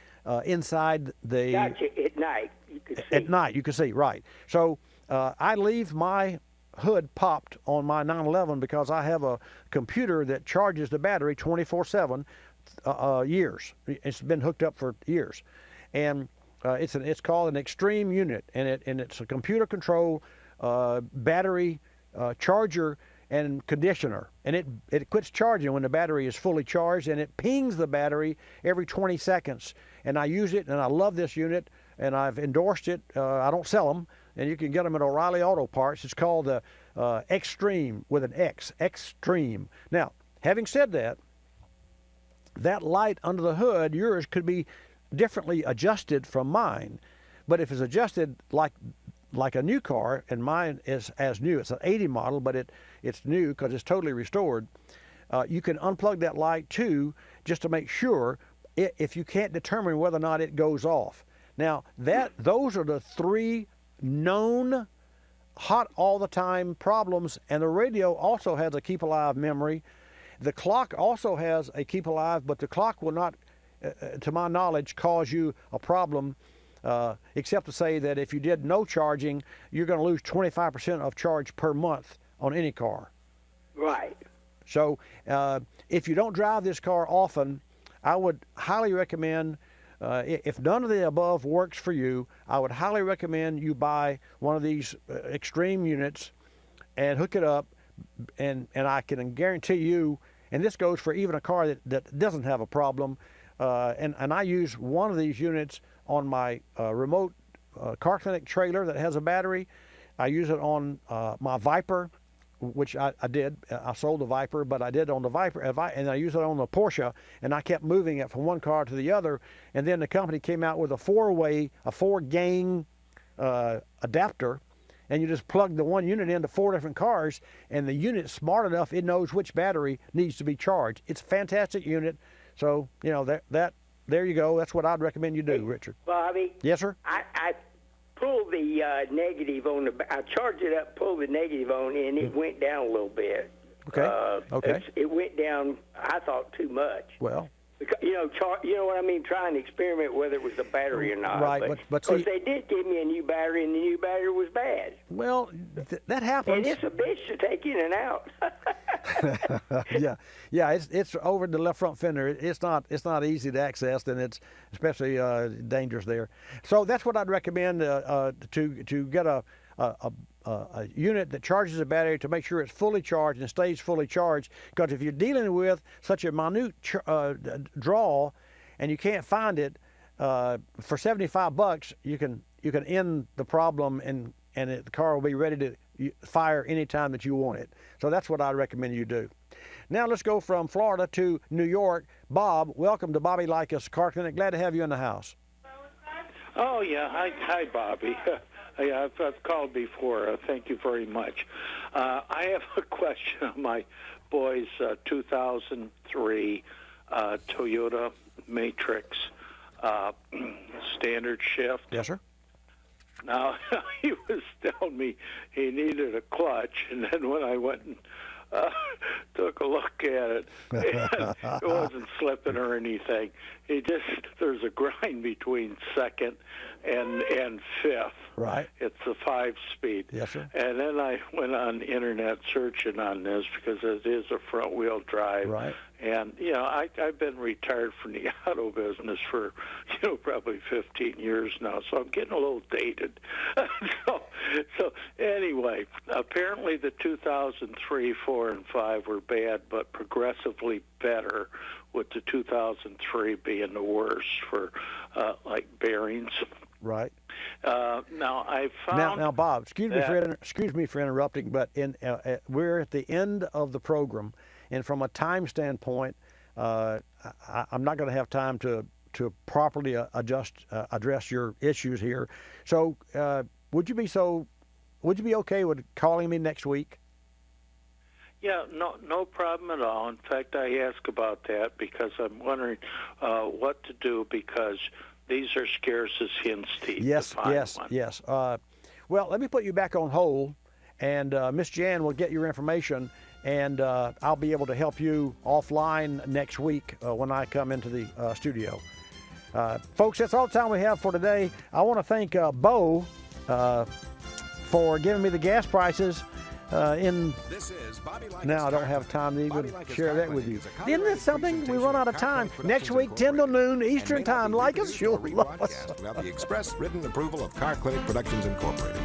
inside the. Gotcha. At night you can see. At night you can see, right. So I leave my hood popped on my 911 because I have a computer that charges the battery 24/7 years. It's been hooked up for years, and it's called an extreme unit, and it's a computer control battery charger and conditioner, and it quits charging when the battery is fully charged, and it pings the battery every 20 seconds. And I use it, and I love this unit, and I've endorsed it. I don't sell them, and you can get them at O'Reilly Auto Parts. It's called the Extreme with an X, Extreme. Now, having said that, that light under the hood, yours could be differently adjusted from mine. But if it's adjusted like a new car, and mine is as new, it's an 80 model, but it's new because it's totally restored, you can unplug that light too, just to make sure if you can't determine whether or not it goes off. Now, those are the three known hot all the time problems, and the radio also has a keep alive memory. The clock also has a keep alive, but the clock will not, to my knowledge, cause you a problem, except to say that if you did no charging, you're going to lose 25% of charge per month on any car. Right. So if you don't drive this car often, I would highly recommend, if none of the above works for you, I would highly recommend you buy one of these extreme units and hook it up, and I can guarantee you, and this goes for even a car that doesn't have a problem, and I use one of these units on my remote car clinic trailer that has a battery. I use it on my Viper, which I did. I sold the Viper, but I did on the Viper, and I use it on the Porsche, and I kept moving it from one car to the other, and then the company came out with a four-gang adapter, and you just plug the one unit into 4 different cars, and the unit's smart enough, it knows which battery needs to be charged. It's a fantastic unit. So, you know, there you go. That's what I'd recommend you do, Richard. Bobby? Yes, sir? I pulled the negative on I charged it up, pulled the negative on, and it went down a little bit. Okay. Okay. It went down, I thought, too much. Well. Because, you know what I mean? Trying to experiment whether it was the battery or not. Right, but see, they did give me a new battery, and the new battery was bad. Well, that happens. And it's a bitch to take in and out. yeah. It's over the left front fender. It's not easy to access, and it's especially dangerous there. So that's what I'd recommend to get a unit that charges a battery to make sure it's fully charged and stays fully charged. Because if you're dealing with such a minute draw and you can't find it, for $75, you can end the problem, and the car will be ready to fire anytime that you want it. So that's what I recommend you do. Now let's go from Florida to New York. Bob, welcome to Bobby Likis Car Clinic. Glad to have you in the house. Oh yeah, hi Bobby. Yeah, I've called before. Thank you very much. I have a question on my boy's 2003 Toyota Matrix standard shift. Yes, sir. Now, he was telling me he needed a clutch, and then when I went and took a look at it, it wasn't slipping or anything. There's a grind between second and fifth. Right. It's a 5-speed. Yes, sir. And then I went on the internet searching on this because it is a front-wheel drive. Right. And, you know, I've been retired from the auto business for, you know, probably 15 years now, so I'm getting a little dated. So anyway, apparently the 2003, 4, and 5 were bad, but progressively better, with the 2003 being the worst for, like, bearings. Right. Now I found. Now, Bob, excuse me for interrupting, but we're at the end of the program, and from a time standpoint, I'm not going to have time to to properly address your issues here. So would you be okay with calling me next week? Yeah, no problem at all. In fact, I ask about that because I'm wondering what to do, because these are scarce as hen's teeth. Yes. Well, let me put you back on hold, and Miss Jan will get your information, and I'll be able to help you offline next week when I come into the studio. Folks, that's all the time we have for today. I want to thank Bo for giving me the gas prices. This is Bobby Likis. Now I don't have time to even share that with you. Isn't that something? We run out of time. Next week, 10 to noon Eastern Time. Like us, you'll love us. Without the express written approval of Car Clinic Productions Incorporated.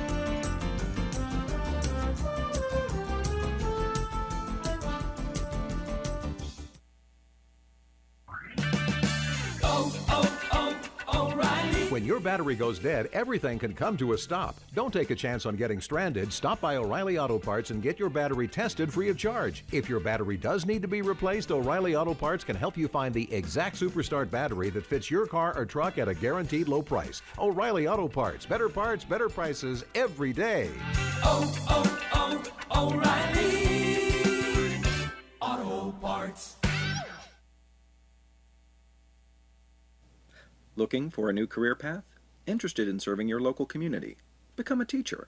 When your battery goes dead, everything can come to a stop. Don't take a chance on getting stranded. Stop by O'Reilly Auto Parts and get your battery tested free of charge. If your battery does need to be replaced, O'Reilly Auto Parts can help you find the exact Superstart battery that fits your car or truck at a guaranteed low price. O'Reilly Auto Parts. Better parts, better prices every day. O'Reilly Auto Parts. Looking for a new career path? Interested in serving your local community? Become a teacher.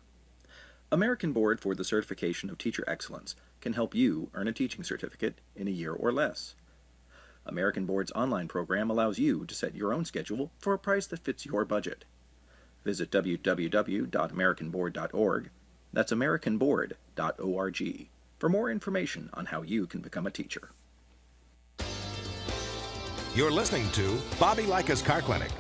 American Board for the Certification of Teacher Excellence can help you earn a teaching certificate in a year or less. American Board's online program allows you to set your own schedule for a price that fits your budget. Visit www.americanboard.org. That's americanboard.org for more information on how you can become a teacher. You're listening to Bobby Likis Car Clinic.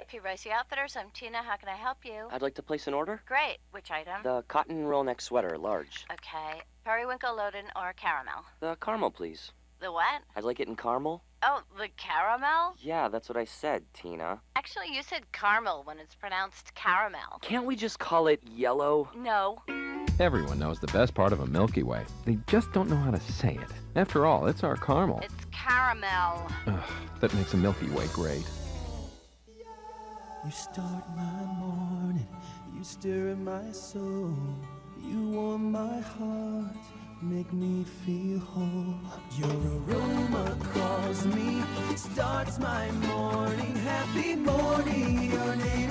P. Ricey Outfitters, I'm Tina. How can I help you? I'd like to place an order. Great. Which item? The cotton roll neck sweater, large. Okay. Periwinkle, Loden, or caramel? The caramel, please. The what? I'd like it in caramel. Oh, the caramel? Yeah, that's what I said, Tina. Actually, you said caramel when it's pronounced caramel. Can't we just call it yellow? No. Everyone knows the best part of a Milky Way. They just don't know how to say it. After all, it's our caramel. It's caramel. Ugh, that makes a Milky Way great. You start my morning, you stir in my soul, you warm my heart, make me feel whole. Your aroma calls me, starts my morning, happy morning, your name